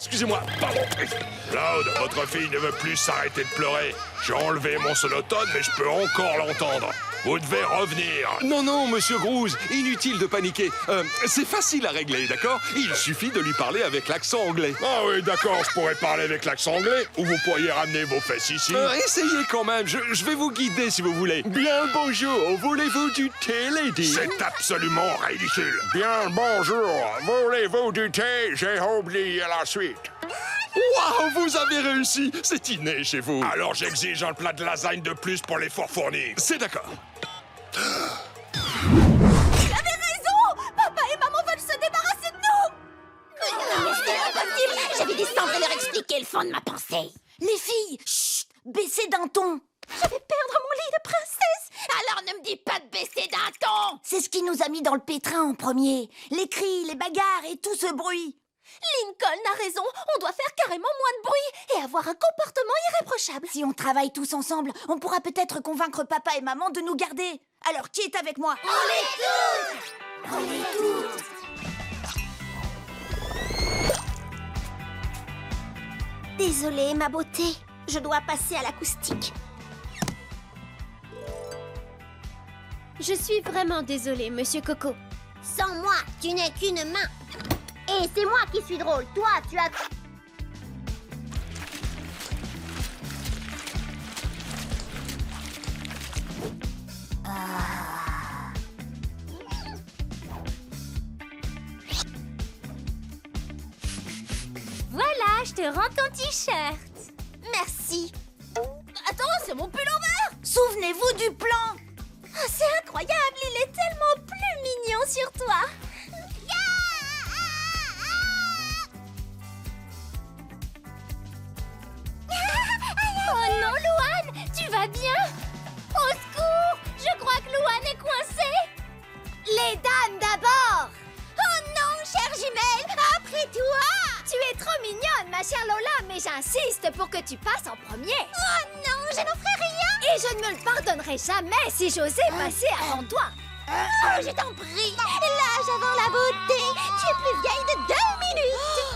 excusez-moi, pardon. Cloud, votre fille ne veut plus s'arrêter de pleurer. J'ai enlevé mon sonotone, mais je peux encore l'entendre. Vous devez revenir. Non, non, monsieur Groose, inutile de paniquer. C'est facile à régler, d'accord? Il suffit de lui parler avec l'accent anglais. Ah oui, d'accord, je pourrais parler avec l'accent anglais, ou vous pourriez ramener vos fesses ici. Essayez quand même, je vais vous guider si vous voulez. Bien bonjour, voulez-vous du thé, lady? C'est absolument ridicule. Bien, bonjour. Voulez-vous du thé? J'ai oublié la suite. Waouh, vous avez réussi! C'est inné chez vous. Alors j'exige un plat de lasagne de plus pour l'effort fourni. C'est d'accord. Tu avais raison! Papa et maman veulent se débarrasser de nous! Mais c'est impossible! J'avais descendre et leur expliquer le fond de ma pensée. Les filles, chut! Baissez d'un ton! Je vais perdre mon lit de princesse! Alors ne me dis pas de baisser d'un ton! C'est ce qui nous a mis dans le pétrin en premier. Les cris, les bagarres et tout ce bruit. Lincoln a raison, on doit faire carrément moins de bruit et avoir un comportement irréprochable. Si on travaille tous ensemble, on pourra peut-être convaincre papa et maman de nous garder. Alors qui est avec moi? On les toutes! On les toutes. Désolée, ma beauté. Je dois passer à l'acoustique. Je suis vraiment désolée, Monsieur Coco. Sans moi, tu n'es qu'une main. Et c'est moi qui suis drôle. Toi, tu as... Voilà, je te rends ton t-shirt. Merci. Attends, c'est mon pull over. Souvenez-vous du plan. Oh, c'est incroyable, il est tellement plus mignon sur toi. Oh non, Louane, tu vas bien? Au secours, je crois que Louane est coincée. Les dames d'abord. Oh non, chère jumelle, après toi. Tu es trop mignonne, ma chère Lola, mais j'insiste pour que tu passes en premier. Oh non, je n'en ferai rien. Et je ne me le pardonnerai jamais si j'osais passer avant toi. Oh, je t'en prie. L'âge avant la beauté. Tu es plus vieille de 2 minutes.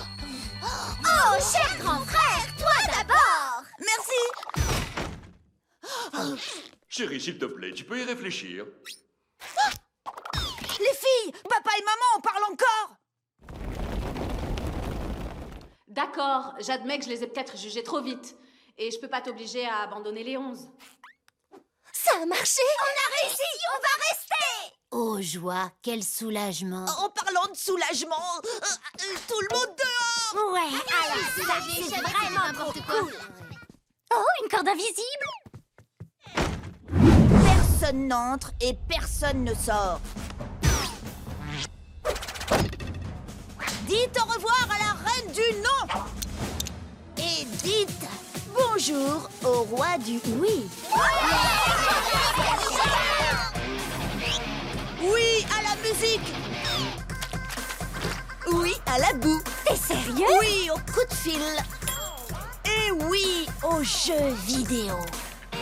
Oh, cher grand frère, toi d'abord. Merci. Chérie, s'il te plaît, tu peux y réfléchir. Les filles, papa et maman en parlent encore. D'accord, j'admets que je les ai peut-être jugés trop vite. Et je peux pas t'obliger à abandonner les 11. Ça a marché. On a réussi, on va rester. Oh joie, quel soulagement. En parlant de soulagement, tout le monde dehors. Ouais, alors ça, c'est vraiment n'importe quoi. Oh, une corde invisible. Personne n'entre et personne ne sort. Dites au revoir à la reine du non. Et dites bonjour au roi du oui. Oui à la musique. Oui à la boue. T'es sérieux? Oui au coup de fil. Et oui aux jeux vidéo.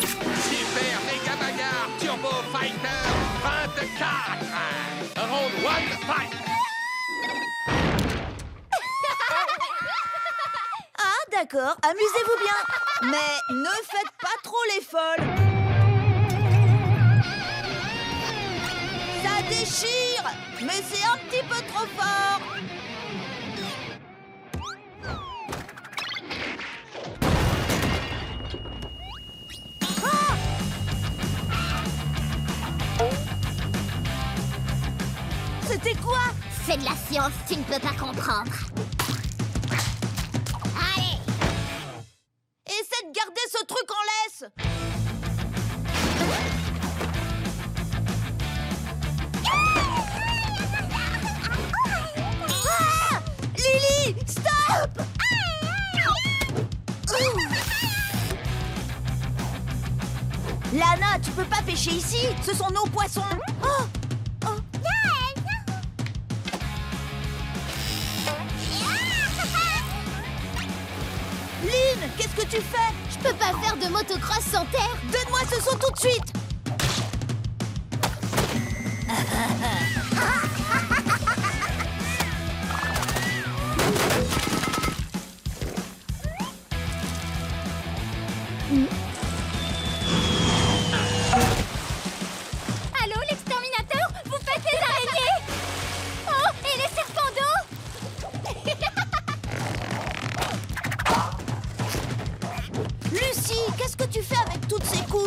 Super méga bagarre Turbo Fighter 24. Round 1 fight. Ah d'accord, amusez-vous bien. Mais ne faites pas trop les folles. Ça déchire, mais c'est un petit peu trop fort. Ah! C'était quoi? C'est de la science, tu ne peux pas comprendre. Allez. Essaie de garder ce truc en laisse. Ah! Lily, stop! Lana, tu peux pas pêcher ici. Ce sont nos poissons. Oh! Oh! Lynn, qu'est-ce que tu fais? Je peux pas faire de motocross sans terre. Donne-moi ce saut tout de suite.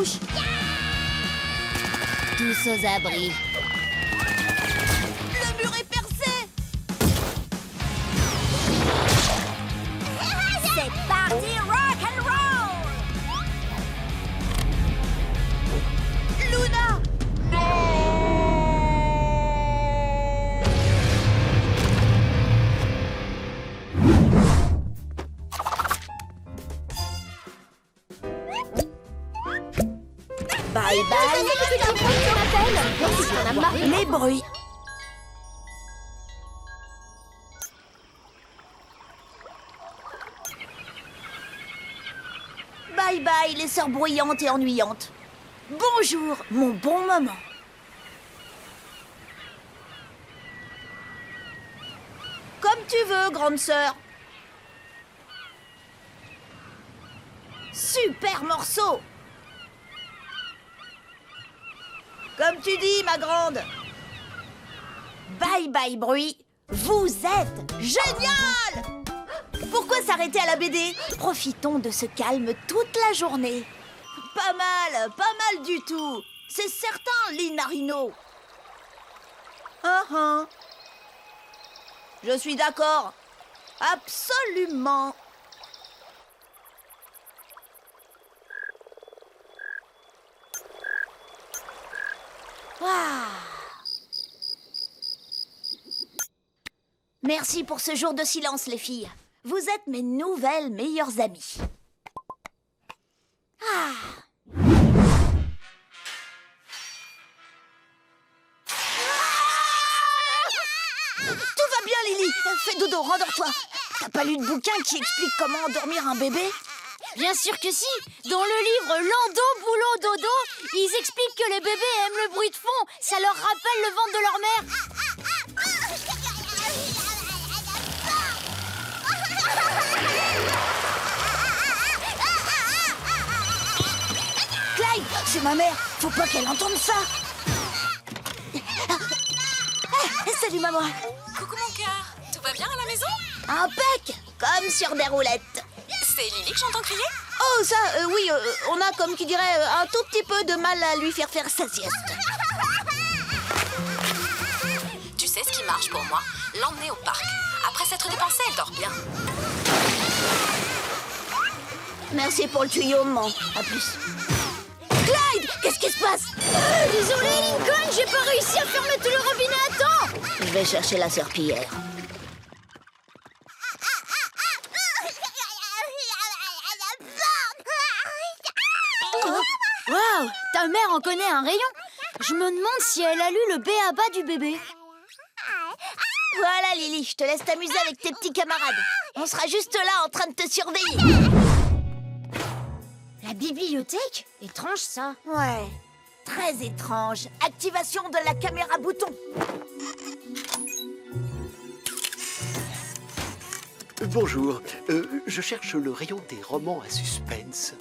louche. Tous aux abris. Le mur est percé. C'est parti, rock and roll! Luna! Bye bye. Merci, t'en as marre. Les bruits. Bye bye les sœurs bruyantes et ennuyantes. Bonjour, mon bon moment. Comme tu veux, grande sœur. Super morceau. Comme tu dis, ma grande. Bye bye bruit. Vous êtes génial! Pourquoi s'arrêter à la BD? Profitons de ce calme toute la journée. Pas mal du tout. C'est certain, Linarino. Je suis d'accord. Absolument. Ah. Merci pour ce jour de silence, les filles. Vous êtes mes nouvelles meilleures amies. Ah. Tout va bien, Lily. Fais dodo, rendors-toi. T'as pas lu de bouquin qui explique comment endormir un bébé? Bien sûr que si. Dans le livre Lando, Boulot, Dodo, ils expliquent que les bébés aiment le bruit de fond. Ça leur rappelle le ventre de leur mère. Clyde, c'est ma mère. Faut pas qu'elle entende ça. Salut, maman. Coucou mon cœur, tout va bien à la maison? Impec, comme sur des roulettes. C'est Lily que j'entends crier? Oh, ça, oui, on a, comme qui dirait, un tout petit peu de mal à lui faire sa sieste. Tu sais ce qui marche pour moi? L'emmener au parc. Après s'être dépensée, elle dort bien. Merci pour le tuyau, maman. À plus. Clyde, qu'est-ce qui se passe? Désolé, Lincoln, j'ai pas réussi à fermer tout le robinet à temps. Je vais chercher la serpillière. Waouh, ta mère en connaît un rayon. Je me demande si elle a lu le b.a.-ba du bébé. Voilà, Lily, je te laisse t'amuser avec tes petits camarades. On sera juste là en train de te surveiller. La bibliothèque? Étrange ça. Ouais, très étrange. Activation de la caméra bouton. Bonjour, je cherche le rayon des romans à suspense.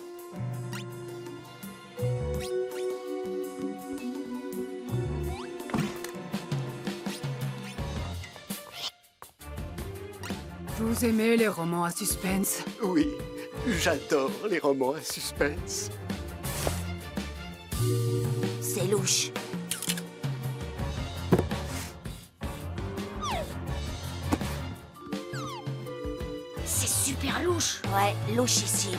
Vous aimez les romans à suspense? Oui, j'adore les romans à suspense. C'est louche. C'est super louche. Ouais, louchissime.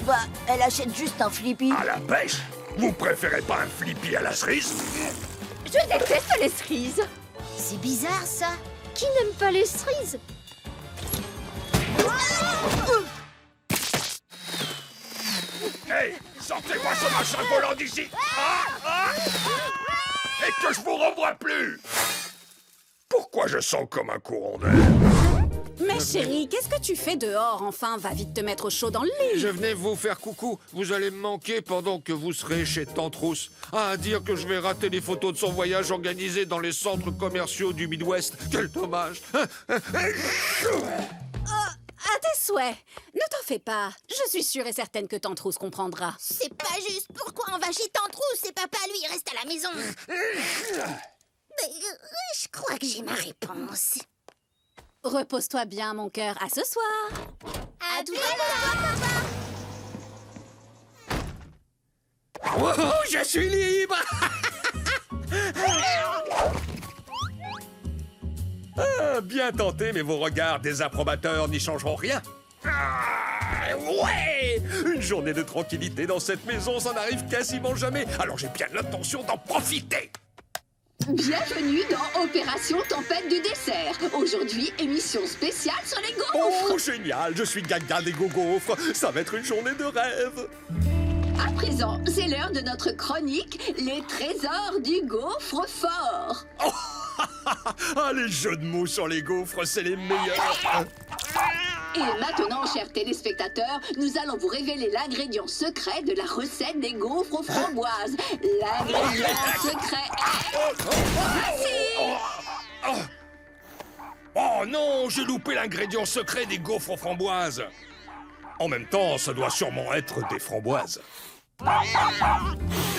Bah, elle achète juste un Flippy. À la pêche? Vous préférez pas un Flippy à la cerise? Je déteste les cerises. C'est bizarre ça. Qui n'aime pas les cerises? Hey, sortez-moi ce machin volant d'ici! Et que je vous revoie plus! Pourquoi je sens comme un courant d'air? Mais chérie, qu'est-ce que tu fais dehors? Enfin, va vite te mettre au chaud dans le lit. Je venais vous faire coucou. Vous allez me manquer pendant que vous serez chez Tante Rousse. À dire que je vais rater les photos de son voyage organisé dans les centres commerciaux du Midwest. Quel dommage! À tes souhaits. Ne t'en fais pas. Je suis sûre et certaine que Tante Rousse comprendra. C'est pas juste. Pourquoi on va chez Tante Rousse et papa, lui, reste à la maison? Mais, je crois que j'ai ma réponse. Repose-toi bien, mon cœur. À ce soir. À tout à l'heure, papa. Oh, je suis libre. Ah, bien tenté, mais vos regards désapprobateurs n'y changeront rien. Ah, ouais! Une journée de tranquillité dans cette maison, ça n'arrive quasiment jamais. Alors j'ai bien l'intention d'en profiter. Bienvenue dans Opération Tempête du dessert. Aujourd'hui, émission spéciale sur les gaufres. Oh, génial! Je suis gaga des gaufres. Ça va être une journée de rêve. À présent, c'est l'heure de notre chronique Les trésors du gaufre fort. Oh, ah, les jeux de mots sur les gaufres, c'est les meilleurs. Et maintenant, chers téléspectateurs, nous allons vous révéler l'ingrédient secret de la recette des gaufres aux framboises. L'ingrédient secret est... Oh non, j'ai loupé l'ingrédient secret des gaufres aux framboises. En même temps, ça doit sûrement être des framboises.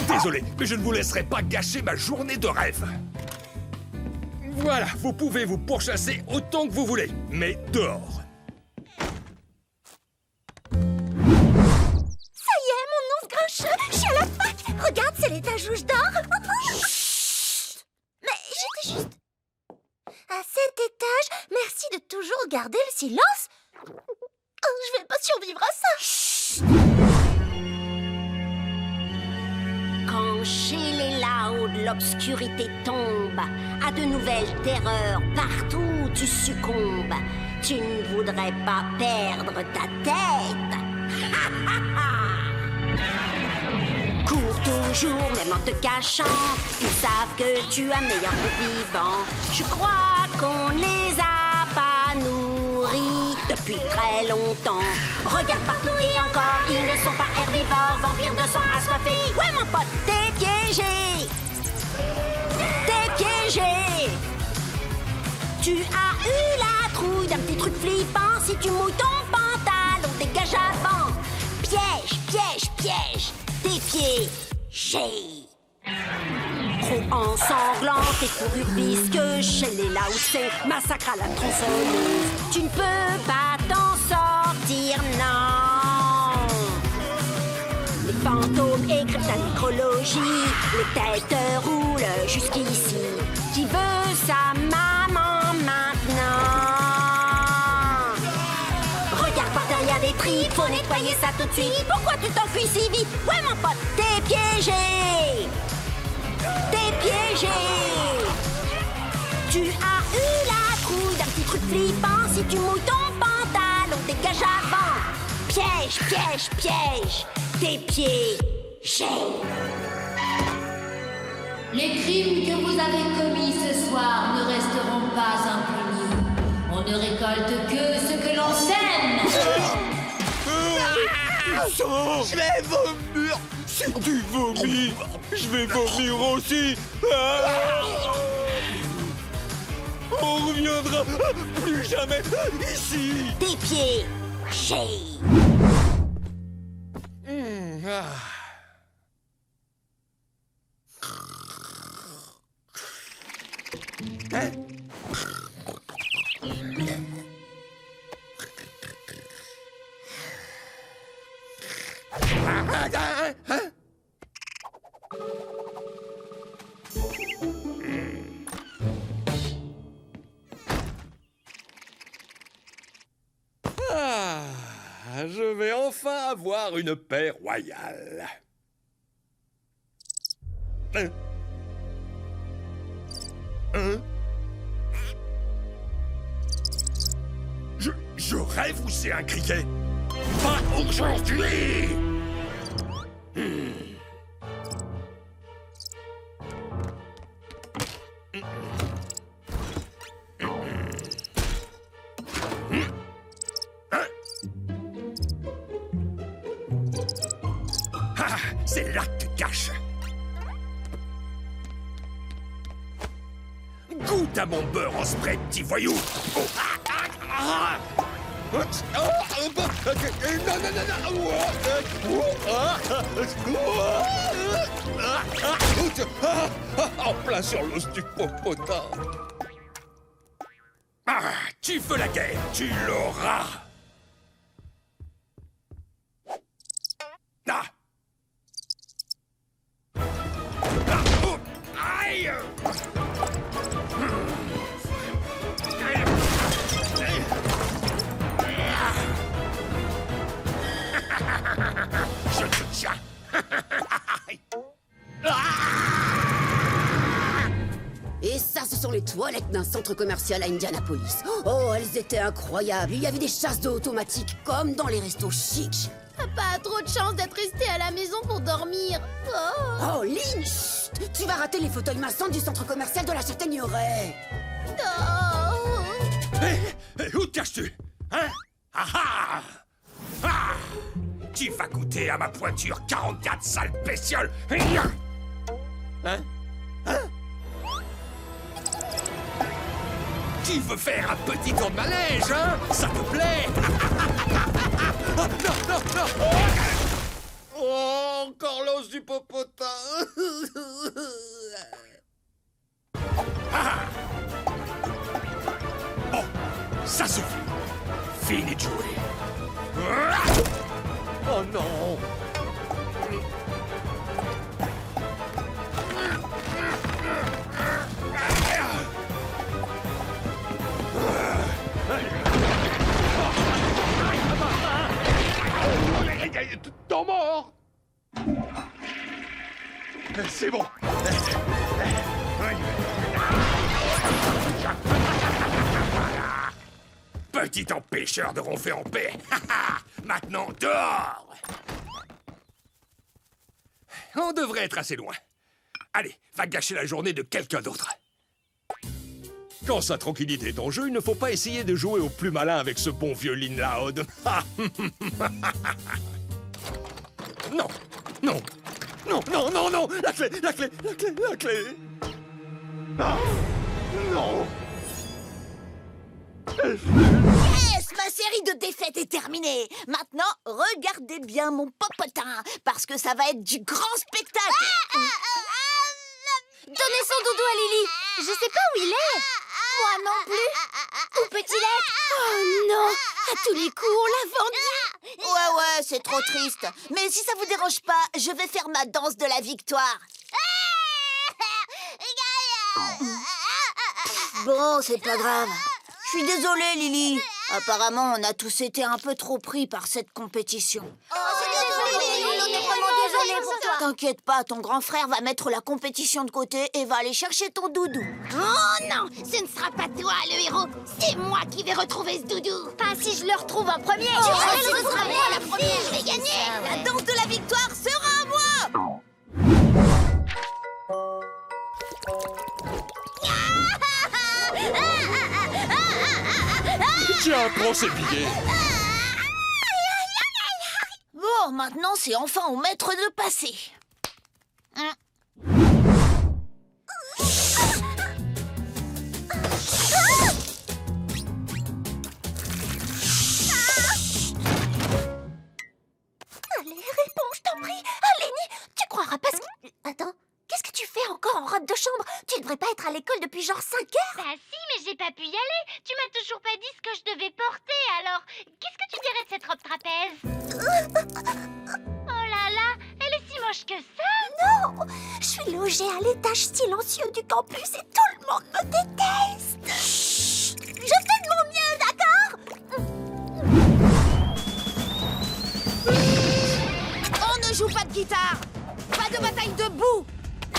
Désolé, mais je ne vous laisserai pas gâcher ma journée de rêve. Voilà, vous pouvez vous pourchasser autant que vous voulez, mais dehors. Ça y est, mon ours grincheux, je suis à la fac. Regarde, c'est l'étage où je dors. Chut. Mais j'étais juste... À cet étage, merci de toujours garder le silence. Oh, je vais pas survivre à ça. Quand chez les Loud l'obscurité tombe, à de nouvelles terreurs partout où tu succombes, tu ne voudrais pas perdre ta tête. Cours toujours, même en te cachant, ils savent que tu as meilleur que vivant. Je crois qu'on les a pas nourris depuis très longtemps. Regarde partout et encore, ils ne sont pas herbivores, vampires de sang assoiffés. Ouais mon pote, t'es piégé. T'es piégé. Tu as eu la trouille d'un petit truc flippant. Si tu mouilles ton pantalon, dégage avant. Piège, piège, piège. T'es piégé. Trop ensanglanté, fourrure visque chez les Laoussés, massacre à la tronçonneuse. Tu ne peux pas t'en sortir, non. Les fantômes écrivent ta nécrologie, les têtes roulent jusqu'ici. Qui veut sa maman maintenant? Regarde par derrière des tripes, faut nettoyer ça tout de suite. Pourquoi tu t'enfuis si vite? Ouais mon pote, t'es piégé. T'es piégé. Tu as eu la trouille d'un petit truc flippant. Si tu mouilles ton pantalon, dégage avant. Piège, piège, piège. T'es piégé. Les crimes que vous avez commis ce soir ne resteront pas impunis. On ne récolte que ce que l'on sème. Je vais vomir. C'est du vomi. Je vais vomir aussi. On reviendra plus jamais ici. T'es piégé. Je vais enfin avoir une paix royale. Je rêve ou c'est un criquet? Pas aujourd'hui! C'est là que tu te caches. Goûte à mon beurre en spray, petit voyou. En plein sur l'os du popotin. Tu veux la guerre, tu l'auras. Ah. Ah, oh, aïe. Je te tiens. Et ça, ce sont les toilettes d'un centre commercial à Indianapolis. Oh, elles étaient incroyables. Il y avait des chasses d'eau automatiques, comme dans les restos chics. Pas trop de chance d'être resté à la maison pour dormir. Oh, Lynn, chut, tu vas rater les fauteuils massants du centre commercial de la Châtaigneraie. Où te caches-tu? Hein? Ah ah! Ah! Tu vas goûter à ma pointure 44, sale bestiole! Hein? Hein? Tu veux faire un petit tour de manège, hein? Ça te plaît? Oh, non, non, non! Oh, encore l'os du popotin. Ah! Bon, ça suffit. Fini de jouer. Oh non! Temps mort! C'est bon. Petit empêcheur de ronfler en paix. Maintenant, dehors! On devrait être assez loin. Allez, va gâcher la journée de quelqu'un d'autre. Quand sa tranquillité est en jeu, il ne faut pas essayer de jouer au plus malin avec ce bon vieux Lynn Loud. Non, non, non, non, non, non, la clé, la clé, la clé, la clé. Ah, non. Yes, ma série de défaites est terminée. Maintenant, regardez bien mon popotin, parce que ça va être du grand spectacle. Donnez son doudou à Lily. Je sais pas où il est. Moi non plus. Ou Petit Lait. Oh non, à tous les coups, on l'a vendu. Ouais, c'est trop triste. Mais si ça vous dérange pas, je vais faire ma danse de la victoire. Bon, c'est pas grave. Je suis désolée, Lily. Apparemment, on a tous été un peu trop pris par cette compétition. On est vraiment désolés pour toi. T'inquiète pas, ton grand frère va mettre la compétition de côté et va aller chercher ton doudou. Oh non, ce ne sera pas toi le héros. C'est moi qui vais retrouver ce doudou. Pas si je le retrouve en premier. Ce sera moi la première. Je vais gagner. La danse de la victoire sera à moi. Tiens, prends ces billets. Bon, maintenant, c'est enfin au maître de passer. Allez, réponds, je t'en prie. Lenny, tu croiras pas ce que... Attends, qu'est-ce que tu fais encore en robe de chambre? Tu devrais pas être à l'école depuis genre 5 heures. Bah si, mais j'ai pas pu y aller. Tu m'as toujours pas dit ce que je devais porter, alors... Qu'est-ce que tu dirais de cette robe trapèze? Oh là là, elle est si moche que ça. Non, je suis logée à l'étage silencieux du campus et tout le monde me déteste. Chut, je fais de mon mieux, d'accord? On ne joue pas de guitare, pas de bataille debout,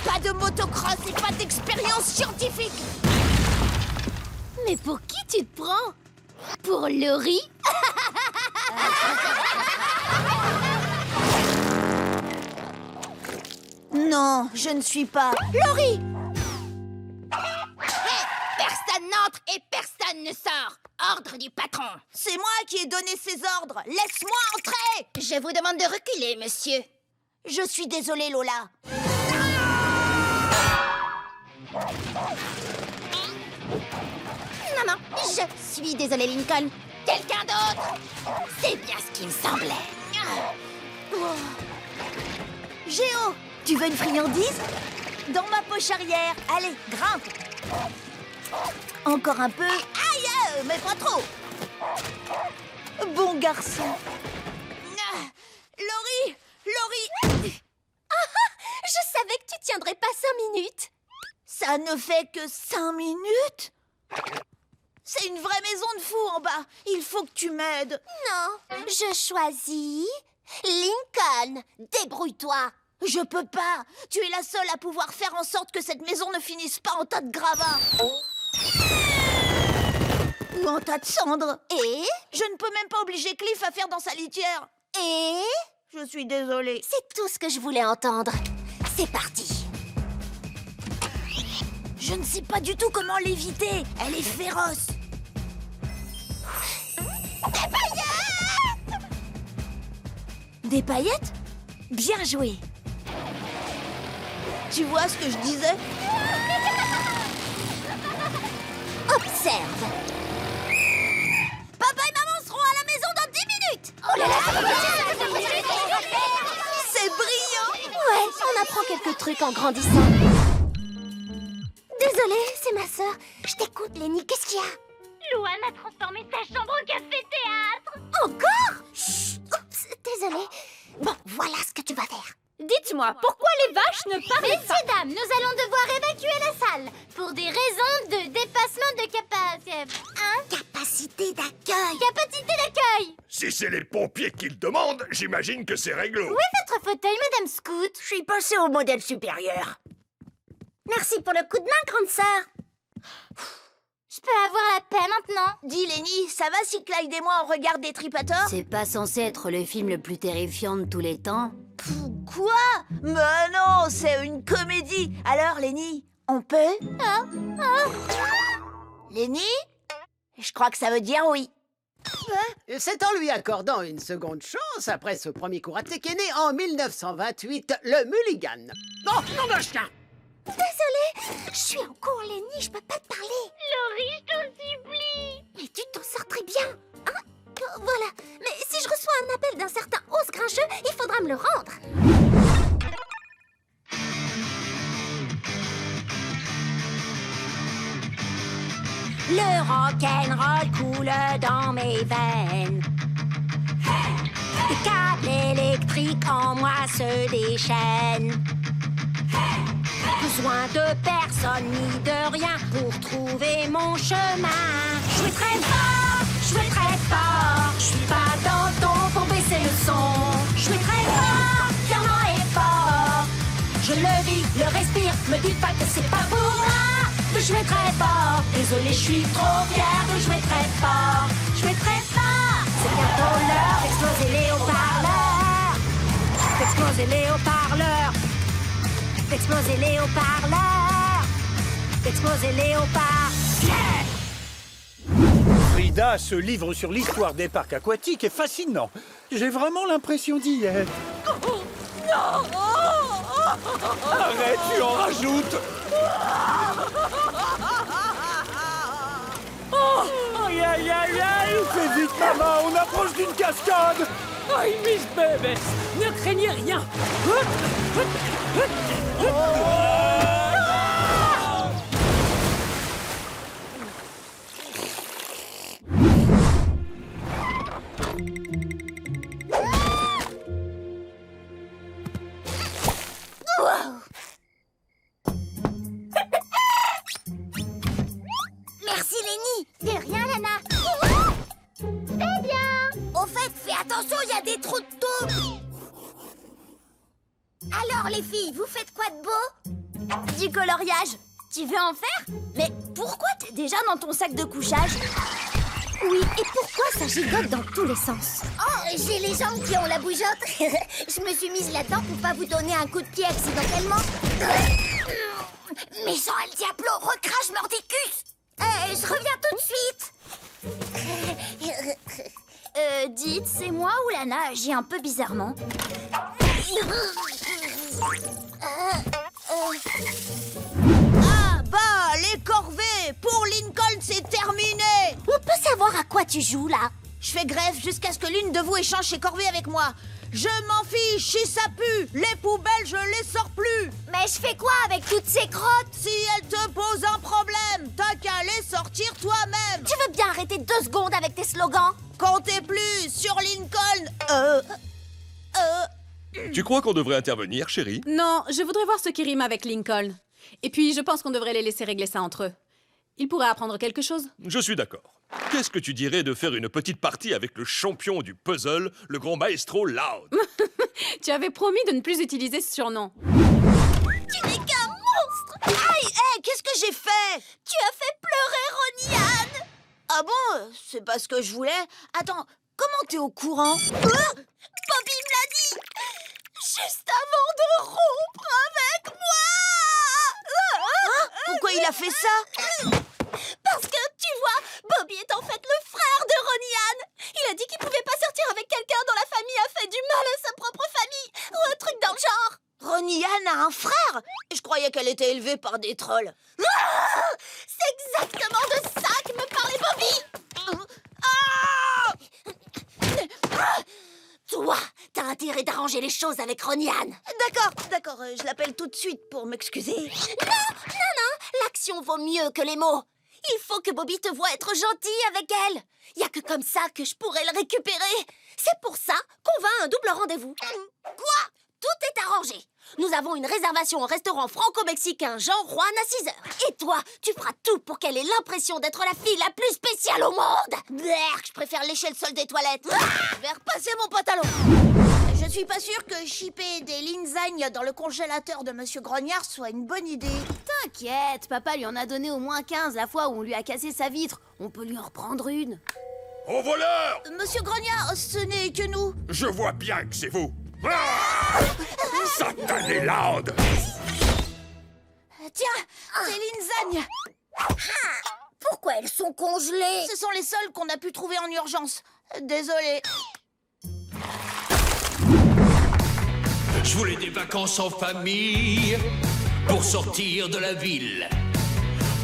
pas de motocross et pas d'expérience scientifique. Mais pour qui tu te prends? Pour le riz? Non, je ne suis pas Laurie! Hey, personne n'entre et personne ne sort. Ordre du patron. C'est moi qui ai donné ces ordres. Laisse-moi entrer. Je vous demande de reculer, monsieur. Je suis désolée, Lola. Non, je suis désolée, Lincoln. Quelqu'un d'autre? C'est bien ce qui me semblait. Géo, tu veux une friandise? Dans ma poche arrière. Allez, grimpe. Encore un peu. Aïe, mais pas trop. Bon garçon. Laurie! Je savais que tu tiendrais pas 5 minutes. Ça ne fait que 5 minutes? C'est une vraie maison de fous en bas. Il faut que tu m'aides. Non, je choisis Lincoln. Débrouille-toi. Je peux pas. Tu es la seule à pouvoir faire en sorte que cette maison ne finisse pas en tas de gravats. Ou en tas de cendres. Et je ne peux même pas obliger Cliff à faire dans sa litière. Et je suis désolée. C'est tout ce que je voulais entendre. C'est parti. Je ne sais pas du tout comment l'éviter. Elle est féroce. Des paillettes! Des paillettes? Bien joué. Tu vois ce que je disais? Observe. Papa et maman seront à la maison dans 10 minutes. Oh là là, c'est brillant. Ouais, on apprend quelques trucs en grandissant. Désolée, c'est ma sœur. Je t'écoute, Lenny. Qu'est-ce qu'il y a? Louane a transformé sa chambre en café-théâtre. Encore? Chut. Oups, désolée. Bon, voilà ce que tu vas faire. Dites-moi, pourquoi les vaches ne parlent pas? Messieurs, dames, nous allons devoir évacuer la salle pour des raisons de dépassement de capacité. Capacité d'accueil. Capacité d'accueil. Si c'est les pompiers qui le demandent, j'imagine que c'est réglo. Où est votre fauteuil, Madame Scout? Je suis passée au modèle supérieur. Merci pour le coup de main, grande sœur. Je peux avoir la paix maintenant? Dis, Lenny, ça va si Clyde et moi on regarde des tripators? C'est pas censé être le film le plus terrifiant de tous les temps? Quoi? Mais non, c'est une comédie. Alors, Lenny, on peut? Lenny? Je crois que ça veut dire oui. C'est en lui accordant une seconde chance, après ce premier karaté, qu'est né en 1928 le Mulligan. Oh, non de chien! Désolée, je suis en cours, Lenny, je peux pas te parler. Laurie, je t'en supplie. Mais tu t'en sors très bien, hein? Voilà, mais si je reçois un appel d'un certain os grincheux, il faudra me le rendre. Le rock'n'roll coule dans mes veines. Des câbles électriques en moi se déchaînent. Besoin de personne ni de rien pour trouver mon chemin. Je vais très fort, je vais très fort. Je suis pas dans le ton pour baisser le son. Je vais très fort, violent et fort. Je le vis, le respire, me dites pas que c'est pas pour moi. De jouer très fort, désolé, je suis trop fière de jouer très fort. Je vais très fort, c'est bientôt l'heure d'exploser les haut-parleurs. D'exploser les haut-parleurs. D'exploser les haut-parleurs. D'exploser les haut-parleurs. Frida, ce livre sur l'histoire des parcs aquatiques est fascinant. J'ai vraiment l'impression d'y être. Non! Arrête, tu en rajoutes. Oh, aïe, aïe, aïe, aïe. Fais vite, maman, on approche d'une cascade. Aïe, Miss Bébé, ne craignez rien. Merci, Lenny. De rien, Lana. C'est bien. Au fait, fais attention, il y a des trous de taupe. Alors, les filles, vous faites quoi de beau? Du coloriage. Tu veux en faire? Mais pourquoi t'es déjà dans ton sac de couchage? Oui, et pourquoi ça gigote dans tous les sens? Oh, j'ai les jambes qui ont la bougeotte. Je me suis mise là-dedans pour pas vous donner un coup de pied accidentellement. Méchant El Diablo, recrache mordicus. Je reviens tout de suite. Dites, c'est moi ou Lana agit un peu bizarrement? Ah bah, les corvées! Pour Lincoln, c'est terminé! On peut savoir à quoi tu joues, là? Je fais grève jusqu'à ce que l'une de vous échange ses corvées avec moi. Je m'en fiche si ça pue. Les poubelles, je les sors plus. Mais je fais quoi avec toutes ces crottes? Si elles te posent un problème, t'as qu'à slogan. Comptez plus sur Lincoln. Tu crois qu'on devrait intervenir, chérie? Non, je voudrais voir ce qui rime avec Lincoln. Et puis, je pense qu'on devrait les laisser régler ça entre eux. Ils pourraient apprendre quelque chose. Je suis d'accord. Qu'est-ce que tu dirais de faire une petite partie avec le champion du puzzle, le grand maestro Loud? Tu avais promis de ne plus utiliser ce surnom. Tu n'es qu'un monstre. Aïe, hé, qu'est-ce que j'ai fait? Tu as fait pleurer Ronnie-Anne. Ah bon? C'est pas ce que je voulais. Attends, comment t'es au courant? Bobby me l'a dit juste avant de rompre avec moi. Hein? Pourquoi il a fait ça? Parce que, tu vois, Bobby est en fait le frère de Ronnie-Anne. Il a dit qu'il pouvait pas sortir avec quelqu'un dont la famille a fait du mal à sa propre famille. Ou un truc dans le genre. Ronnie-Anne a un frère? Je croyais qu'elle était élevée par des trolls. C'est exactement de ça que me parlait Bobby. Toi, t'as intérêt d'arranger les choses avec Ronnie-Anne. D'accord, je l'appelle tout de suite pour m'excuser. Non, l'action vaut mieux que les mots. Il faut que Bobby te voie être gentil avec elle. Y a que comme ça que je pourrais le récupérer. C'est pour ça qu'on va à un double rendez-vous. Quoi? Tout est arrangé. Nous avons une réservation au restaurant franco-mexicain Jean Juan à 6h. Et toi, tu feras tout pour qu'elle ait l'impression d'être la fille la plus spéciale au monde. Berk, je préfère lécher le sol des toilettes. Je vais repasser mon pantalon. Je suis pas sûre que chipper des lasagnes dans le congélateur de Monsieur Grognard soit une bonne idée. T'inquiète, papa lui en a donné au moins 15 la fois où on lui a cassé sa vitre. On peut lui en reprendre une. Au voleur! Monsieur Grognard, ce n'est que nous. Je vois bien que c'est vous. Satané Loud! Tiens, des lasagnes. Pourquoi elles sont congelées? Ce sont les seules qu'on a pu trouver en urgence. Désolé. Je voulais des vacances en famille pour sortir de la ville.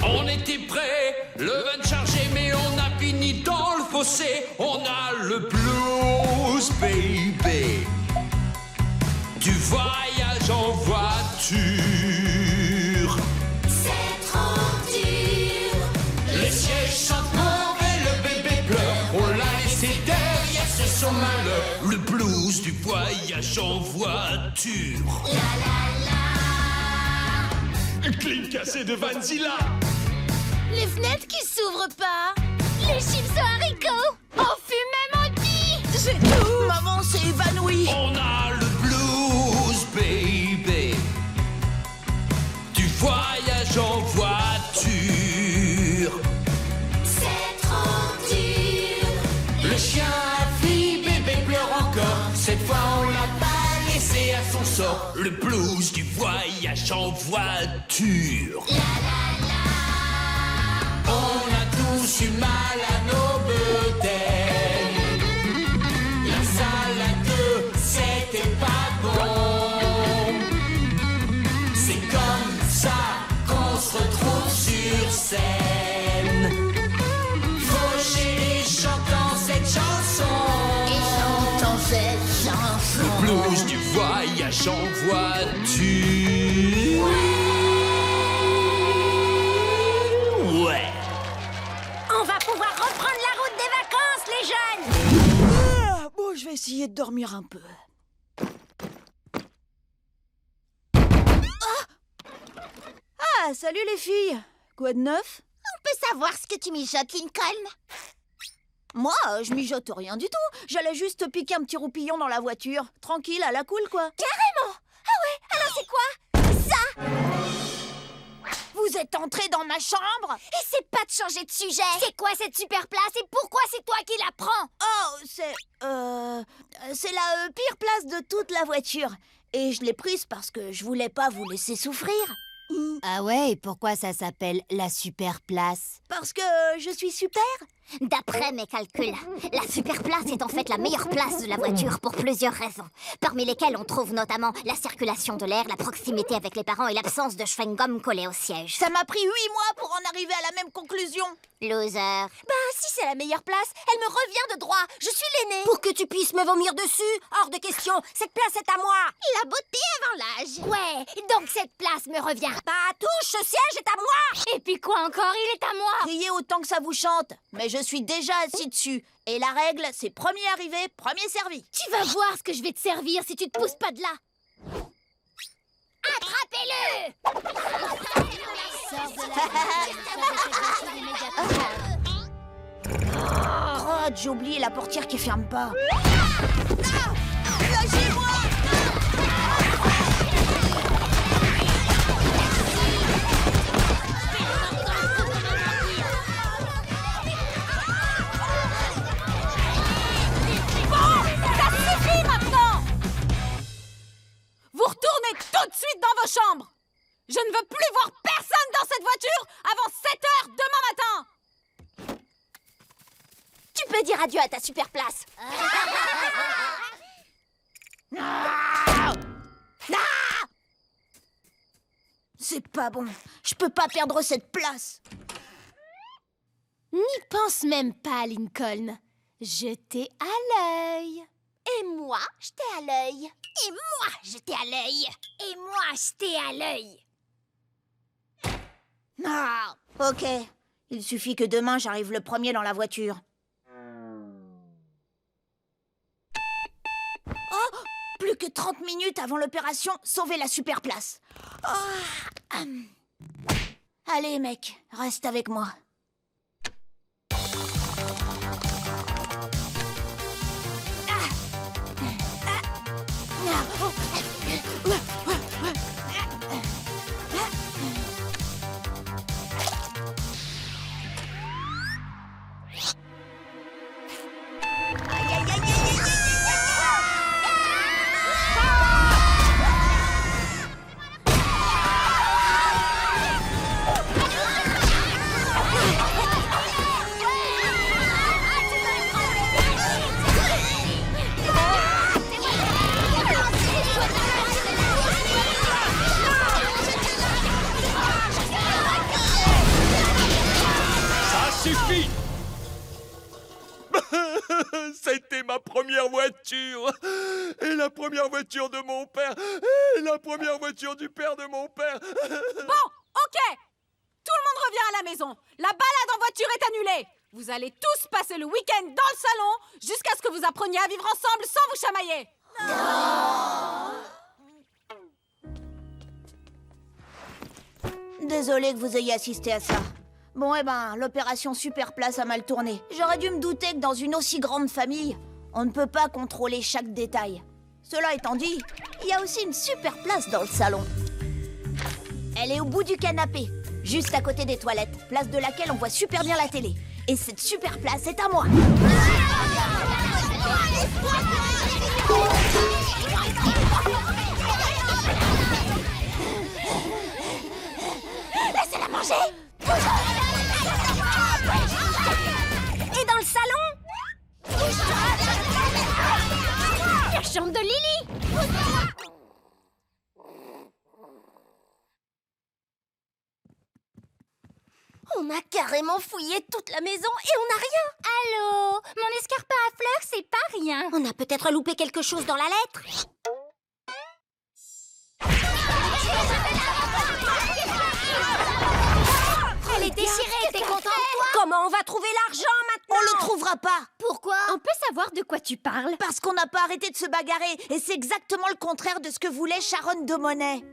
On était prêts, le van chargé, mais on a fini dans le fossé. On a le blues, baby. Du voyage en voiture. C'est trop dur. Les sièges sentent mauvais, le bébé pleure. On l'a laissé derrière, c'est son malheur. Le blues du voyage en voiture. Clim cassé de Vanzilla. Les fenêtres qui s'ouvrent pas. Les chips aux haricots. On fumait maudit. J'ai tout. Maman s'est évanouie. On a le blues, baby. Du voyage en voiture. C'est trop dur. Le chien a fui, bébé pleure encore. Cette fois on l'a pas laissé à son sort. Le blues du voyage en voiture. On a tous eu mal à nos bedaines. La salle à deux, c'était pas bon. C'est comme ça qu'on se retrouve sur scène. Fauché chantant cette chanson. Et chantant cette chanson. Le blues du voyage en voiture. Ouais. On va pouvoir reprendre la route des vacances, les jeunes! Bon, je vais essayer de dormir un peu. Ah, salut les filles. Quoi de neuf? On peut savoir ce que tu mijotes, Lincoln? Moi, je mijote rien du tout. J'allais juste piquer un petit roupillon dans la voiture. Tranquille, à la cool, quoi. Carrément! Ah ouais, alors c'est quoi? Ça! Vous êtes entré dans ma chambre? Essaie pas de changer de sujet. C'est quoi cette super place et pourquoi c'est toi qui la prends? Oh, c'est la pire place de toute la voiture. Et je l'ai prise parce que je voulais pas vous laisser souffrir. Ah ouais, et pourquoi ça s'appelle la super place? Parce que je suis super. D'après mes calculs, la super place est en fait la meilleure place de la voiture pour plusieurs raisons, parmi lesquelles on trouve notamment la circulation de l'air, la proximité avec les parents et l'absence de chewing-gum collé au siège. Ça m'a pris 8 mois pour en arriver à la même conclusion. Loser. Bah, si c'est la meilleure place, elle me revient de droit. Je suis l'aînée. Pour que tu puisses me vomir dessus? Hors de question, cette place est à moi. La beauté avant l'âge. Ouais, donc cette place me revient. Bah, touche, ce siège est à moi. Et puis quoi encore, il est à moi. Criez autant que ça vous chante. Mais je Je suis déjà assis dessus. Et la règle, c'est premier arrivé, premier servi. Tu vas voir ce que je vais te servir si tu te pousses pas de là. Attrapez-le! Crotte, j'ai oublié la portière qui ferme pas. Lâchez-moi! Vous retournez tout de suite dans vos chambres. Je ne veux plus voir personne dans cette voiture avant 7 heures demain matin. Tu peux dire adieu à ta super place. C'est pas bon. Je peux pas perdre cette place. N'y pense même pas, Lincoln. Je t'ai à l'œil. Et moi, je t'ai à l'œil. Et moi, je t'ai à l'œil. Et moi, je t'ai à l'œil. Ah, ok. Il suffit que demain, j'arrive le premier dans la voiture. Oh, plus que 30 minutes avant l'opération Sauver la super place. Oh, Allez, mec, reste avec moi. C'était ma première voiture. Et la première voiture de mon père. Et la première voiture du père de mon père. Bon, ok. Tout le monde revient à la maison. La balade en voiture est annulée. Vous allez tous passer le week-end dans le salon jusqu'à ce que vous appreniez à vivre ensemble sans vous chamailler. Désolée que vous ayez assisté à ça. Bon, eh ben, l'opération Super Place a mal tourné. J'aurais dû me douter que dans une aussi grande famille, on ne peut pas contrôler chaque détail. Cela étant dit, il y a aussi une super place dans le salon. Elle est au bout du canapé, juste à côté des toilettes, place de laquelle on voit super bien la télé. Et cette super place est à moi. Laissez-la manger! Et dans le salon? La chambre de Lily! On a carrément fouillé toute la maison et on n'a rien! Allô? Mon escarpin à fleurs, c'est pas rien. On a peut-être loupé quelque chose dans la lettre. Elle est déchirée, t'es contente, toi? Comment on va trouver l'argent maintenant? On le trouvera pas. Pourquoi? On peut savoir de quoi tu parles? Parce qu'on n'a pas arrêté de se bagarrer. Et c'est exactement le contraire de ce que voulait Sharon de Monet.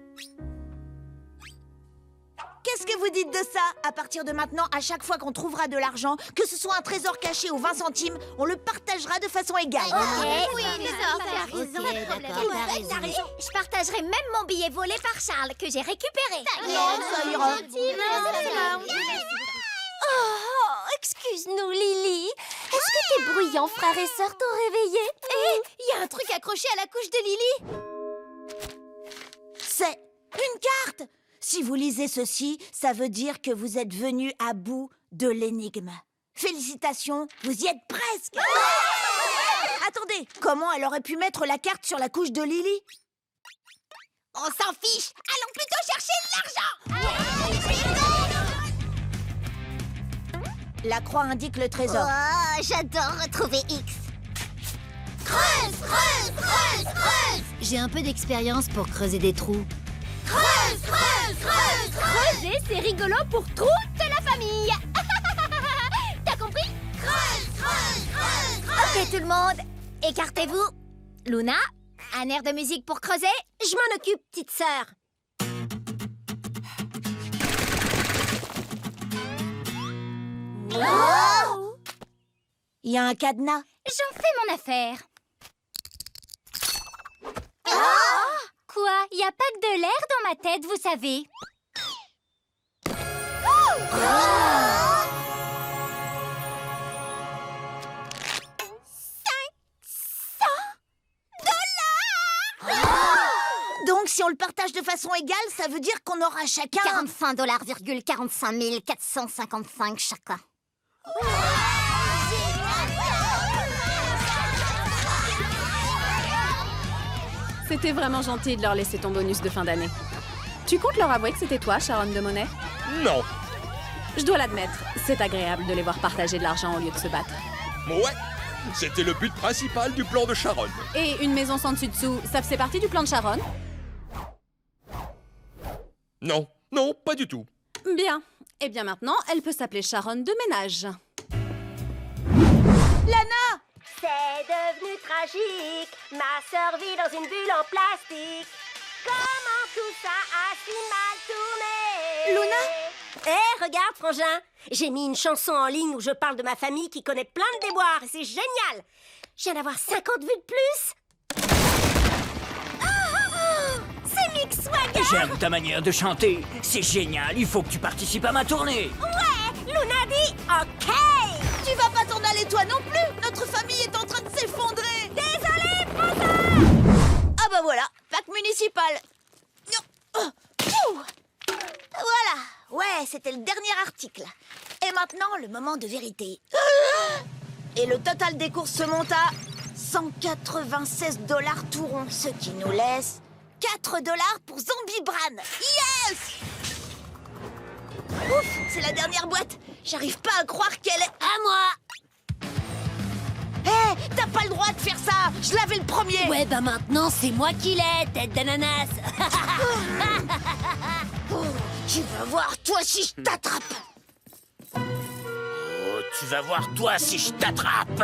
Qu'est-ce que vous dites de ça? À partir de maintenant, à chaque fois qu'on trouvera de l'argent, que ce soit un trésor caché ou 20 centimes, on le partagera de façon égale. Oui, t'as raison. Je partagerai même mon billet volé par Charles, que j'ai récupéré. Non, ça ira. Oh, excuse-nous, Lily. Est-ce que tes bruyants frères et sœurs t'ont réveillé? Hé, il y a un truc accroché à la couche de Lily. C'est une carte. Si vous lisez ceci, ça veut dire que vous êtes venu à bout de l'énigme. Félicitations, vous y êtes presque. Attendez, comment elle aurait pu mettre la carte sur la couche de Lily? On s'en fiche. Allons plutôt chercher l'argent. La croix indique le trésor. Oh, j'adore retrouver X. Creuse, creuse, creuse, creuse. J'ai un peu d'expérience pour creuser des trous. Creuse, creuse, creuse, creuse. Creuser, c'est rigolo pour toute la famille. T'as compris? Ok, tout le monde, écartez-vous. Luna, un air de musique pour creuser? Je m'en occupe, petite sœur. Oh! Il y a un cadenas. J'en fais mon affaire. Quoi? Y a pas que de l'air dans ma tête, vous savez. Donc, si on le partage de façon égale, ça veut dire qu'on aura chacun... 45,45 455 chacun. C'était vraiment gentil de leur laisser ton bonus de fin d'année. Tu comptes leur avouer que c'était toi, Sharon de Monnaie? Non. Je dois l'admettre, c'est agréable de les voir partager de l'argent au lieu de se battre. Ouais, c'était le but principal du plan de Sharon. Et une maison sans dessus-dessous, ça faisait partie du plan de Sharon? Non, non, pas du tout. Bien. Et bien maintenant, elle peut s'appeler Sharon de ménage. Lana! C'est devenu tragique. Ma sœur vit dans une bulle en plastique. Comment tout ça a si mal tourné? Luna? Hé, regarde, frangin. J'ai mis une chanson en ligne où je parle de ma famille qui connaît plein de déboires. Et c'est génial. Je viens d'avoir 50 vues de plus. C'est Mick Swagger. J'aime ta manière de chanter. C'est génial, il faut que tu participes à ma tournée. Ouais, Luna dit OK. Tu vas pas t'en aller toi non plus. Notre famille est en train de s'effondrer. Désolée, frangin. Ah bah voilà, parc municipal. Voilà, ouais, c'était le dernier article. Et maintenant, le moment de vérité. Et le total des courses se monte à 196 $ tout rond, ce qui nous laisse 4 $ pour Zombie Bran. Yes! Ouf, c'est la dernière boîte. J'arrive pas à croire qu'elle est à moi. Hé, t'as pas le droit de faire ça. Je l'avais le premier. Ouais, bah maintenant, c'est moi qui l'ai, tête d'ananas. Tu vas voir, toi, si je t'attrape. Oh, tu vas voir toi si je t'attrape.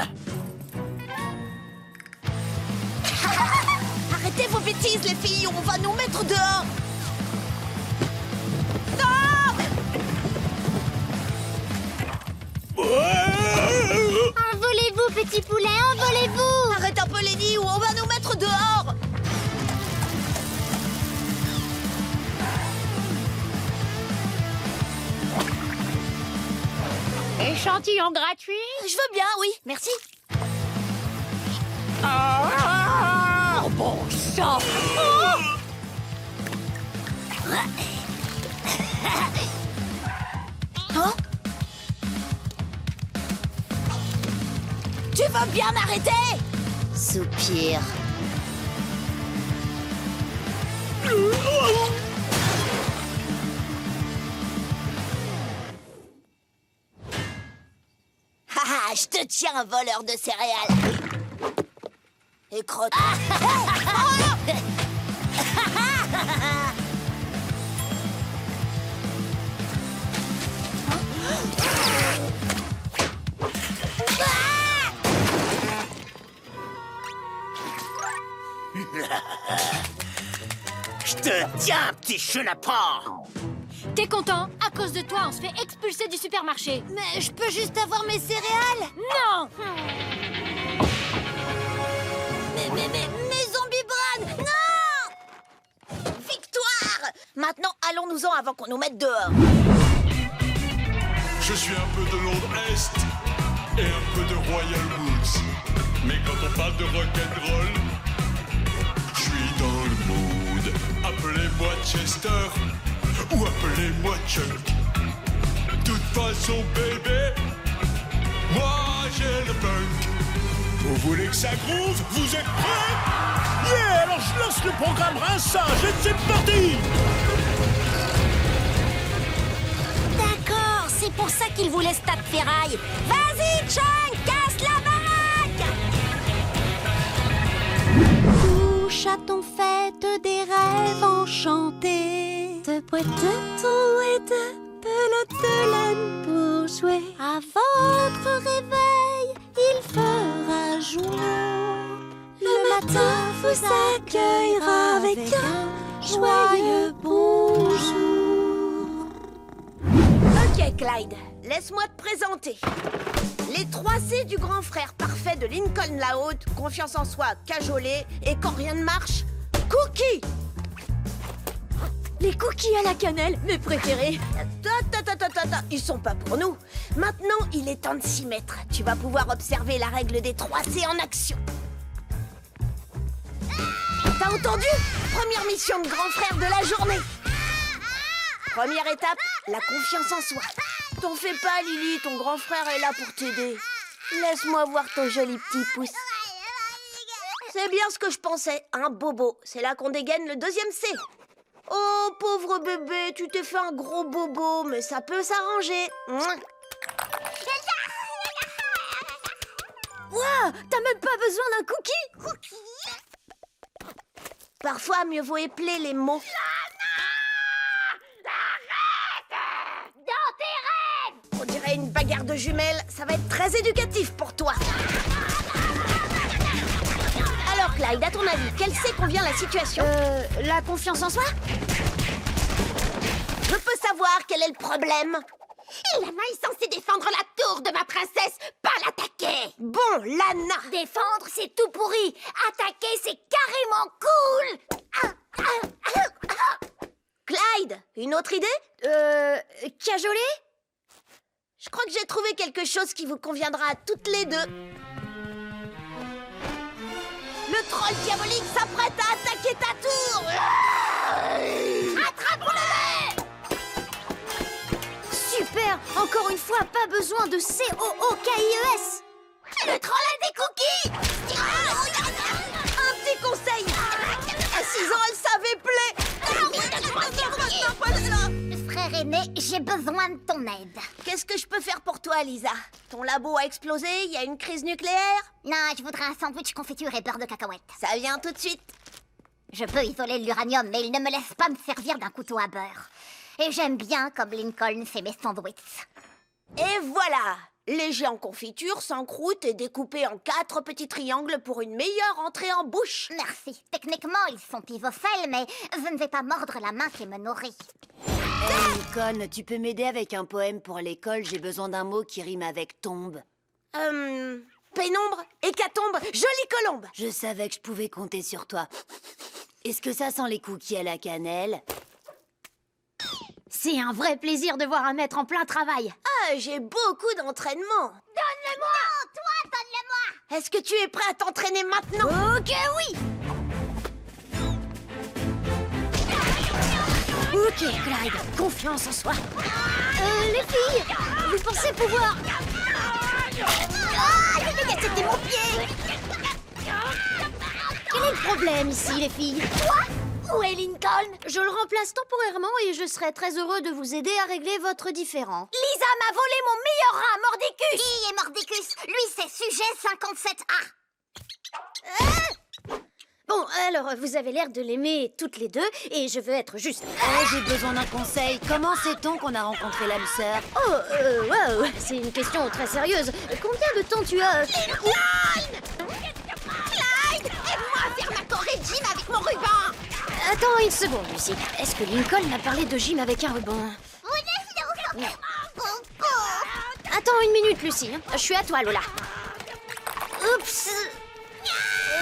Arrêtez vos bêtises, les filles. On va nous mettre dehors. Non! Envolez-vous, petit poulet, envolez-vous. Arrête un peu, Lenny, ou on va nous mettre dehors. Échantillon gratuit? Je veux bien, oui, merci. Oh, bon sang. Hein? Tu vas bien arrêter? Soupir. Haha, je te tiens, voleur de céréales. Et crotte. Je te tiens, petit chenapan. T'es content? À cause de toi, on se fait expulser du supermarché. Mais je peux juste avoir mes céréales? Non! Mais Zombie Bran! Non! Victoire! Maintenant, allons-nous-en avant qu'on nous mette dehors. Je suis un peu de Londres Est et un peu de Royal Woods. Mais quand on parle de rock'n'roll, je suis dans le mood. Appelez-moi Chester ou appelez-moi Chuck. De toute façon, bébé, moi j'ai le punk. Vous voulez que ça groove? Vous êtes prêts? Yeah, alors je lance le programme rinçage et c'est parti. D'accord, c'est pour ça qu'il voulait ce tas de ferraille. Vas-y, Chunk, casse la baraque. Couche à ton fait des rêves enchantés, de boîtes de tout et de pelote de laine pour jouer à votre réveil. matin vous accueillera avec un joyeux bonjour. Ok, Clyde, laisse-moi te présenter. Les 3 C du grand frère parfait de Lincoln la Haute, confiance en soi, cajolé, et quand rien ne marche, Cookie. Les cookies à la cannelle, mes préférés. Ils sont pas pour nous. Maintenant, il est temps de s'y mettre. Tu vas pouvoir observer la règle des 3 C en action. T'as entendu? Première mission de grand frère de la journée. Première étape, la confiance en soi. T'en fais pas, Lily, ton grand frère est là pour t'aider. Laisse-moi voir ton joli petit pouce. C'est bien ce que je pensais, un bobo. C'est là qu'on dégaine le 2e C. Oh, pauvre bébé, tu t'es fait un gros bobo, mais ça peut s'arranger. Ouah, t'as même pas besoin d'un cookie. Parfois, mieux vaut épeler les mots. Dans tes rêves! On dirait une bagarre de jumelles, ça va être très éducatif pour toi. Alors Clyde, à ton avis, quel C convient la situation? La confiance en soi? Je peux savoir quel est le problème? Lana est censée défendre la tour de ma princesse, pas l'attaquer. Bon, Lana! Défendre, c'est tout pourri. Attaquer, c'est carrément cool. Clyde, une autre idée? Cajolé? Je crois que j'ai trouvé quelque chose qui vous conviendra à toutes les deux. Le troll diabolique s'apprête à attaquer ta tour. Attrape-le! Super! Encore une fois, pas besoin de C-O-O-K-I-E-S. Le troll a des cookies. Un petit conseil. À 6 ans, elle savait plaire. Frère aîné, j'ai besoin de ton aide. Qu'est-ce que je peux faire pour toi, Lisa? Ton labo a explosé, il y a une crise nucléaire? Non, je voudrais un sandwich confiture et beurre de cacahuète. Ça vient tout de suite. Je peux isoler l'uranium, mais il ne me laisse pas me servir d'un couteau à beurre. Et j'aime bien comme Lincoln fait mes sandwichs. Et voilà! Léger en confiture, sans croûte et découpé en 4 petits triangles pour une meilleure entrée en bouche. Merci. Techniquement, ils sont isocèles, mais je ne vais pas mordre la main qui me nourrit. Hey, Lincoln, tu peux m'aider avec un poème pour l'école? J'ai besoin d'un mot qui rime avec tombe. Pénombre, hécatombe, jolie colombe. Je savais que je pouvais compter sur toi. Est-ce que ça sent les cookies à la cannelle? C'est un vrai plaisir de voir un maître en plein travail. Ah, j'ai beaucoup d'entraînement. Donne-le-moi! Non, toi, donne-le-moi! Est-ce que tu es prêt à t'entraîner maintenant? Ok, oui! Ok, Clyde, confiance en soi. Les filles, vous pensez pouvoir... Ah, c'était mon pied! Quel est le problème ici, les filles? Toi? Où est Lincoln? Je le remplace temporairement et je serai très heureux de vous aider à régler votre différend. Lisa m'a volé mon meilleur rat, Mordicus! Qui est Mordicus? Lui, c'est sujet 57A. Bon, alors, vous avez l'air de l'aimer toutes les deux et je veux être juste... Oh, j'ai besoin d'un conseil. Comment sait-on qu'on a rencontré l'âme sœur? Oh, wow, c'est une question très sérieuse. Combien de temps tu as... Lincoln! Clyde, aide-moi à faire ma corée de gym avec mon ruban! Attends une seconde, Lucie. Est-ce que Lincoln m'a parlé de gym avec un ruban? Attends une minute, Lucie. Je suis à toi, Lola. Oups.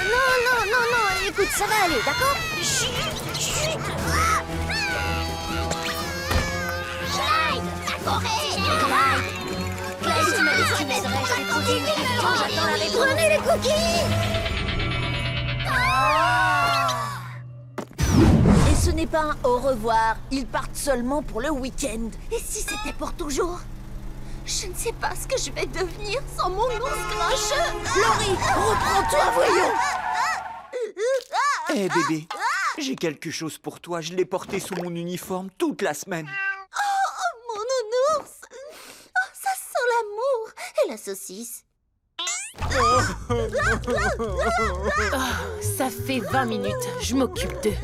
Non, écoute, ça va aller, d'accord? Chut. Clyde, la Corée! Clyde, tu m'as dit que tu m'aiderais. Je vais trouver une question, j'attends la réponse. Prenez les cookies! Et ce n'est pas un au revoir, ils partent seulement pour le week-end. Et si c'était pour toujours? Je ne sais pas ce que je vais devenir sans mon ours grincheux. Laurie, reprends-toi, voyons. Hé bébé, j'ai quelque chose pour toi. Je l'ai porté sous mon uniforme toute la semaine. Oh, mon nounours. Oh, ça sent l'amour et la saucisse. Ça fait 20 minutes, je m'occupe d'eux.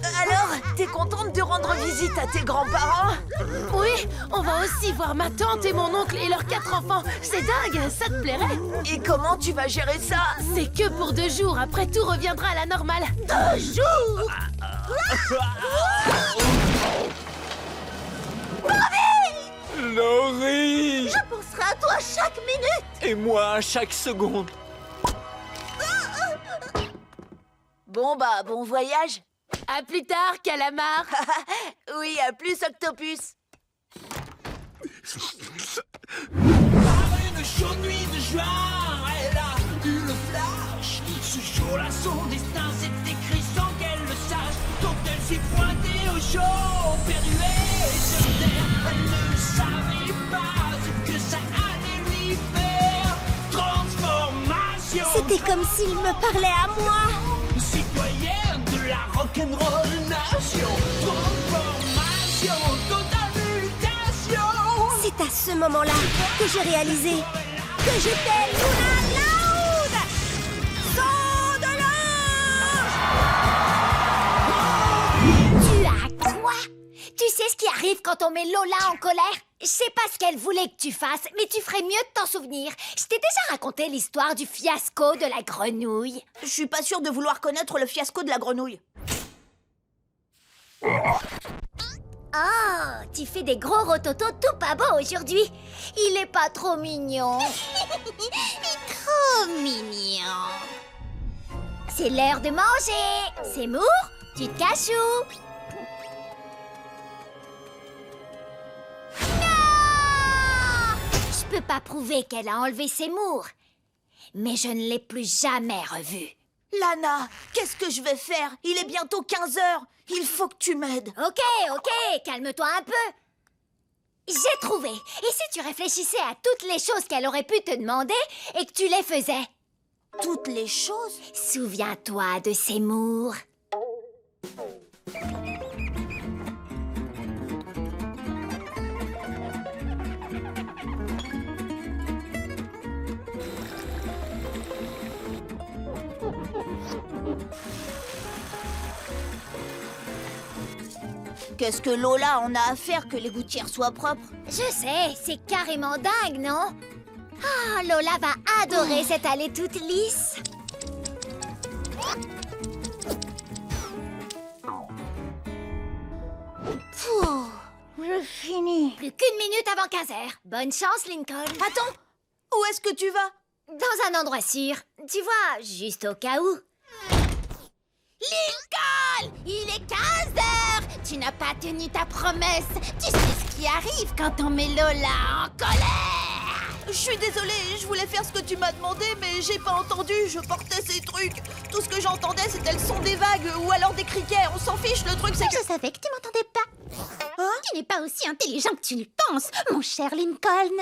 Alors, t'es contente de rendre visite à tes grands-parents? Oui, on va aussi voir ma tante et mon oncle et leurs 4 enfants. C'est dingue, ça te plairait? Et comment tu vas gérer ça? C'est que pour 2 jours, après tout reviendra à la normale. 2 jours? Bobby! Laurie! Je penserai à toi chaque minute! Et moi à chaque seconde. Bon bah, bon voyage. À plus tard, calamar. Oui, à plus, Octopus. Une chaude nuit de juin, elle a eu le flash. Ce jour-là, son destin s'est écrit sans qu'elle le sache. Donc elle s'est pointée au show, perdue sur terre. Elle ne savait pas ce que ça allait lui faire. Transformation. C'était comme s'il me parlait à moi. Citoyenne de la rock'n'roll nation. Transformation, totale mutation. C'est à ce moment-là que j'ai réalisé que j'étais Luna Loud. Saut de l'ange. Tu as quoi? Tu sais ce qui arrive quand on met Lola en colère? C'est pas ce qu'elle voulait que tu fasses, mais tu ferais mieux de t'en souvenir. Je t'ai déjà raconté l'histoire du fiasco de la grenouille. Je suis pas sûre de vouloir connaître le fiasco de la grenouille. Oh, tu fais des gros rototos tout pas beaux aujourd'hui. Il est pas trop mignon. Trop mignon. C'est l'heure de manger. Seymour, tu te caches où? Je peux pas prouver qu'elle a enlevé Seymour, mais je ne l'ai plus jamais revue. Lana, qu'est-ce que je vais faire? Il est bientôt 15 heures. Il faut que tu m'aides. Ok, calme-toi un peu. J'ai trouvé. Et si tu réfléchissais à toutes les choses qu'elle aurait pu te demander et que tu les faisais? Toutes les choses? Souviens-toi de Seymour. Qu'est-ce que Lola en a à faire que les gouttières soient propres? Je sais, c'est carrément dingue, non? Ah, Lola va adorer cette allée toute lisse. Je finis. Plus qu'une minute avant 15h. Bonne chance, Lincoln. Attends, où est-ce que tu vas? Dans un endroit sûr. Tu vois, juste au cas où. Lincoln! Il est 15h! Tu n'as pas tenu ta promesse. Tu sais ce qui arrive quand on met Lola en colère. Je suis désolée, je voulais faire ce que tu m'as demandé, mais j'ai pas entendu, je portais ces trucs. Tout ce que j'entendais, c'était le son des vagues ou alors des criquets. On s'en fiche, le truc c'est que... Je savais que tu m'entendais pas. Tu n'es pas aussi intelligent que tu le penses, mon cher Lincoln.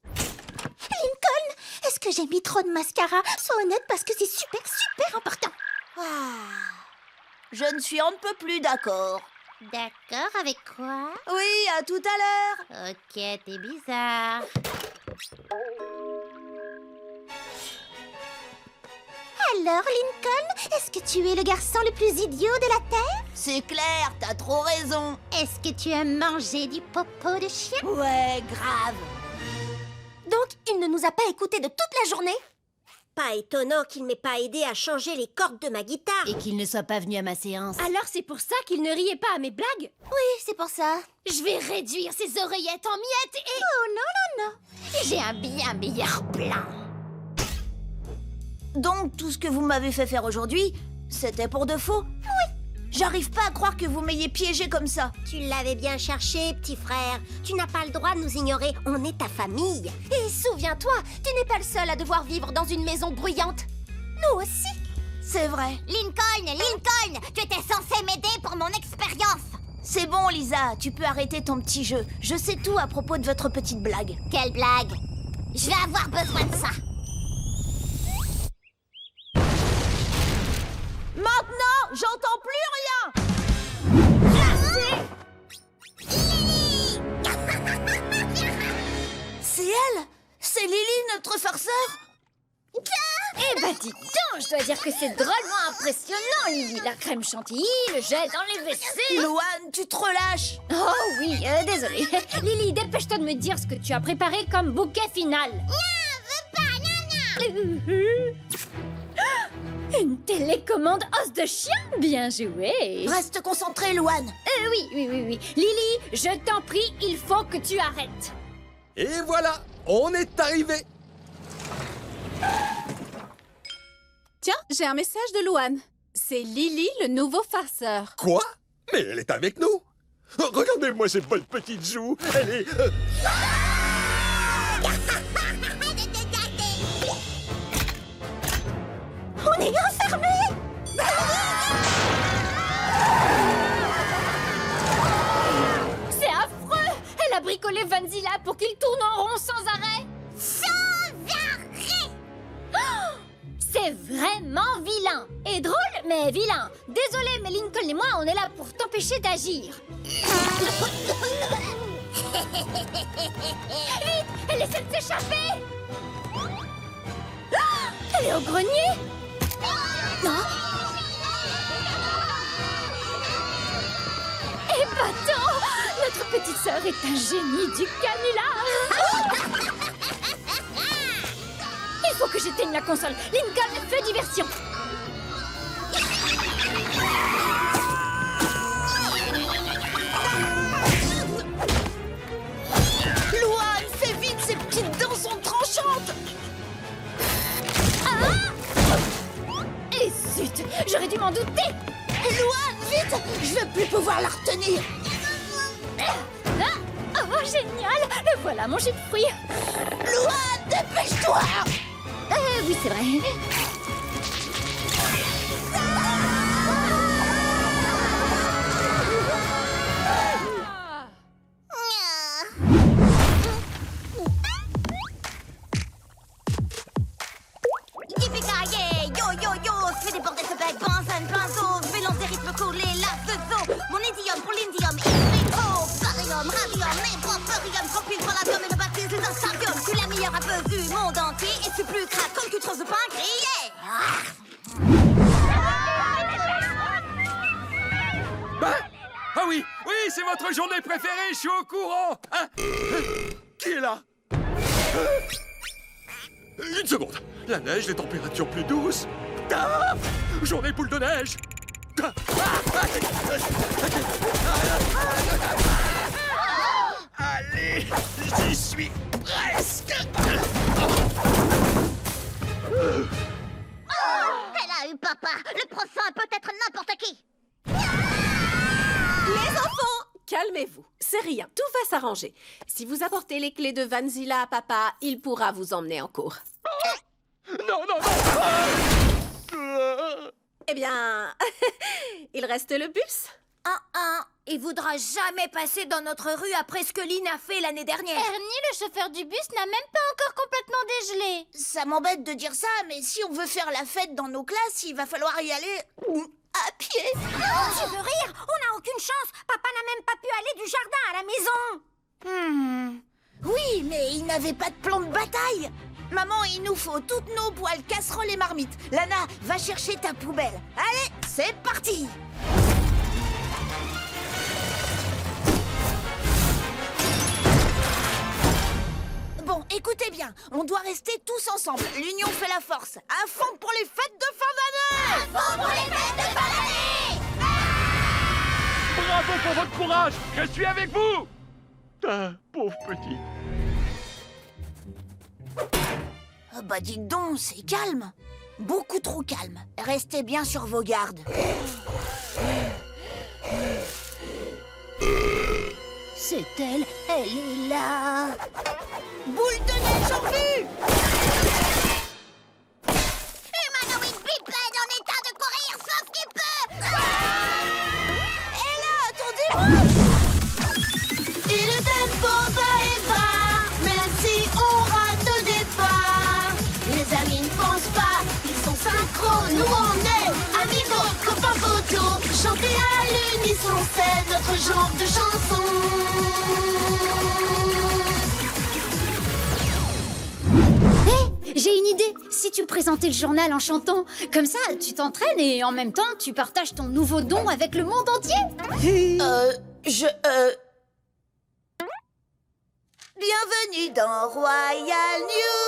Lincoln, est-ce que j'ai mis trop de mascara? Sois honnête parce que c'est super important. Je ne suis on ne peut plus d'accord. D'accord, avec quoi? Oui, à tout à l'heure. Ok, t'es bizarre. Alors, Lincoln, est-ce que tu es le garçon le plus idiot de la Terre? C'est clair, t'as trop raison. Est-ce que tu aimes manger du popo de chien? Ouais, grave. Donc, il ne nous a pas écoutés de toute la journée? Pas étonnant qu'il m'ait pas aidé à changer les cordes de ma guitare. Et qu'il ne soit pas venu à ma séance. Alors c'est pour ça qu'il ne riait pas à mes blagues? Oui, c'est pour ça. Je vais réduire ses oreillettes en miettes et... Oh non. J'ai un bien meilleur plan. Donc, tout ce que vous m'avez fait faire aujourd'hui, c'était pour de faux? Oui. J'arrive pas à croire que vous m'ayez piégé comme ça. Tu l'avais bien cherché, petit frère. Tu n'as pas le droit de nous ignorer. On est ta famille. Et souviens-toi, tu n'es pas le seul à devoir vivre dans une maison bruyante. Nous aussi. C'est vrai. Lincoln, tu étais censé m'aider pour mon expérience. C'est bon, Lisa, tu peux arrêter ton petit jeu. Je sais tout à propos de votre petite blague. Quelle blague? Je vais avoir besoin de ça. Maintenant, j'entends plus rien. Lily! C'est elle? C'est Lily, notre farceur? Eh ben dis donc, je dois dire que c'est drôlement impressionnant, Lily. La crème chantilly, le jet dans les WC. Louane, tu te relâches. Oh oui, désolée. Lily, dépêche-toi de me dire ce que tu as préparé comme bouquet final. Une télécommande os de chien. Bien joué. Reste concentré, Louane. Oui. Lily, je t'en prie, il faut que tu arrêtes. Et voilà, on est arrivé. Tiens, j'ai un message de Louane. C'est Lily, le nouveau farceur. Quoi? Mais elle est avec nous. Oh, regardez-moi ces bonnes petites joues. Elle est... On est enfermés. C'est affreux. Elle a bricolé Vanzilla pour qu'il tourne en rond sans arrêt. C'est vraiment vilain. Et drôle, mais vilain. Désolé, mais Lincoln et moi, on est là pour t'empêcher d'agir. Vite, elle essaie de s'échapper. Elle est au grenier. Non. Épatant. Notre petite sœur est un génie du canular. Il faut que j'éteigne la console. Lincoln, fais diversion. Louane, fais vite, ces petites dents sont tranchantes. Et zut, j'aurais dû m'en douter. Louane, vite, je vais plus pouvoir la retenir. Oh, génial. Le voilà, mon jus de fruits. Louane, dépêche-toi. Oui, c'est vrai. Yippee-ki-yay, yo-yo-yo, fais des bordels de bec, benzène, pinceau, mélange des rythmes courts, les laves de zoo. Mon idiome pour l'indium, hypno, barium, radium, néprophorium, compile palladium et le baptise les instabium. Tu es la meilleure rappeuse du monde entier et tu plus craque comme qu'une chose de pain grillé. Ah oui, c'est votre journée préférée, je suis au courant. Hein? Qui est là? Une seconde. La neige, les températures plus douces. Ah, journée boule de neige. Allez, j'y suis presque. Elle a eu papa. Le prochain peut être n'importe qui. Les enfants, calmez-vous. C'est rien, tout va s'arranger. Si vous apportez les clés de Vanzilla à papa, il pourra vous emmener en cours. Non. Eh bien, il reste le bus. Il voudra jamais passer dans notre rue après ce que Lynn a fait l'année dernière. Ernie, le chauffeur du bus, n'a même pas encore complètement dégelé. Ça m'embête de dire ça, mais si on veut faire la fête dans nos classes, il va falloir y aller à pied. Tu veux rire? On n'a aucune chance. Papa n'a même pas pu aller du jardin à la maison. Oui, mais il n'avait pas de plan de bataille. Maman, il nous faut toutes nos poêles, casseroles et marmites. Lana, va chercher ta poubelle. Allez, c'est parti. Bon, écoutez bien, on doit rester tous ensemble. L'union fait la force. À fond pour les fêtes de fin d'année! À fond pour les fêtes de fin d'année! Bravo pour votre courage. Je suis avec vous. Ah, pauvre petit. Oh bah dites donc, c'est calme. Beaucoup trop calme. Restez bien sur vos gardes. C'est elle est là. Boule de neige en vue! Humanoïde bipède en état de courir sauf qu'il peut! Et là, attendez-moi! Et le tempo va et va, même si on rate au départ. Les amis ne pensent pas, ils sont synchro, nous on est amigos, copains photos. Chanter à l'unisson, c'est notre genre de chanson. J'ai une idée. Si tu présentais le journal en chantant? Comme ça, tu t'entraînes et en même temps, tu partages ton nouveau don avec le monde entier. Bienvenue dans Royal News.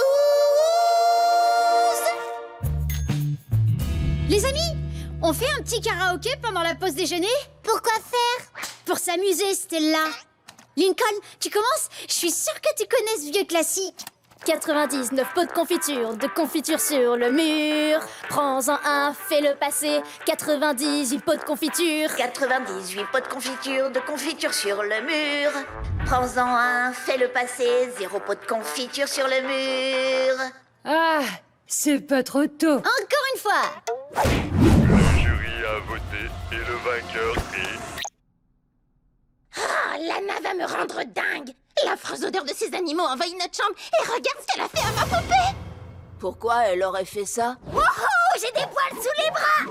Les amis, on fait un petit karaoké pendant la pause déjeuner? Pourquoi faire? Pour s'amuser, Stella. Lincoln, tu commences? Je suis sûre que tu connais ce vieux classique. 99 pots de confiture sur le mur. Prends-en un, fais-le passer. 98 pots de confiture. 98 pots de confiture sur le mur. Prends-en un, fais-le passer. 0 pot de confiture sur le mur. Ah, c'est pas trop tôt. Encore une fois. Le jury a voté et le vainqueur est... Ah, Lana va me rendre dingue. L'affreuse odeur de ces animaux envahit notre chambre et regarde ce qu'elle a fait à ma poupée. Pourquoi elle aurait fait ça? Oh oh, j'ai des poils sous les bras.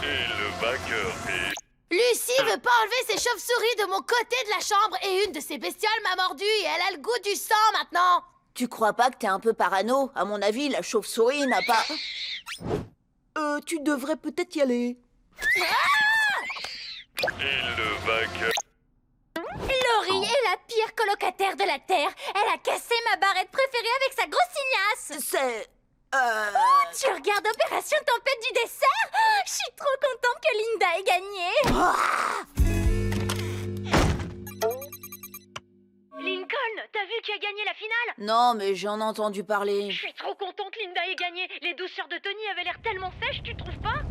Et le vainqueur est... Lucie veut pas enlever ses chauves-souris de mon côté de la chambre et une de ces bestioles m'a mordu et elle a le goût du sang maintenant. Tu crois pas que t'es un peu parano? À mon avis, la chauve-souris n'a pas... tu devrais peut-être y aller. Et le vainqueur... Laurie est la pire colocataire de la Terre. Elle a cassé ma barrette préférée avec sa grosse signasse. C'est... Tu regardes Opération Tempête du dessert? Je suis trop contente que Linda ait gagné. Lincoln, t'as vu qui a gagné la finale? Non, mais j'en ai entendu parler. Je suis trop contente que Linda ait gagné. Les 12 sœurs de Tony avaient l'air tellement sèches, tu trouves pas?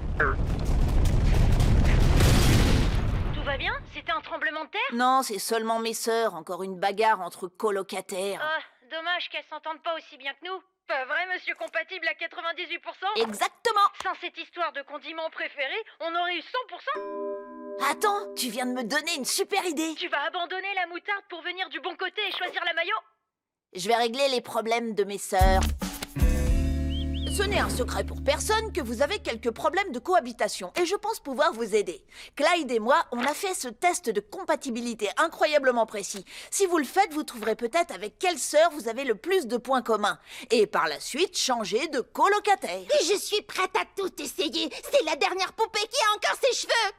Tout va bien? C'était un tremblement de terre? Non, c'est seulement mes sœurs. Encore une bagarre entre colocataires. Ah, dommage qu'elles s'entendent pas aussi bien que nous. Pas vrai, monsieur compatible à 98%? Exactement. Sans cette histoire de condiment préféré, on aurait eu 100%. Attends, tu viens de me donner une super idée. Tu vas abandonner la moutarde pour venir du bon côté et choisir la mayo? Je vais régler les problèmes de mes sœurs. Ce n'est un secret pour personne que vous avez quelques problèmes de cohabitation et je pense pouvoir vous aider. Clyde et moi, on a fait ce test de compatibilité incroyablement précis. Si vous le faites, vous trouverez peut-être avec quelle sœur vous avez le plus de points communs. Et par la suite, changer de colocataire. Je suis prête à tout essayer. C'est la dernière poupée qui a encore ses cheveux.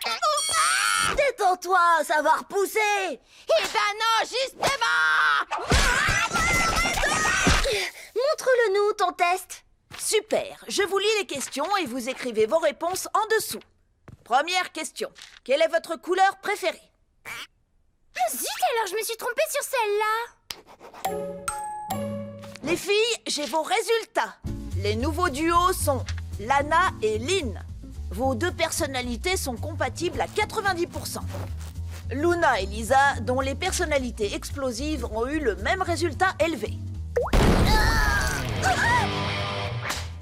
Détends-toi, ça va repousser. Eh ben non, justement. Montre-le-nous, ton test. Super, je vous lis les questions et vous écrivez vos réponses en dessous. Première question. Quelle est votre couleur préférée? Zut, alors je me suis trompée sur celle-là. Les filles, j'ai vos résultats. Les nouveaux duos sont Lana et Lynn. Vos deux personnalités sont compatibles à 90%. Luna et Lisa, dont les personnalités explosives ont eu le même résultat élevé.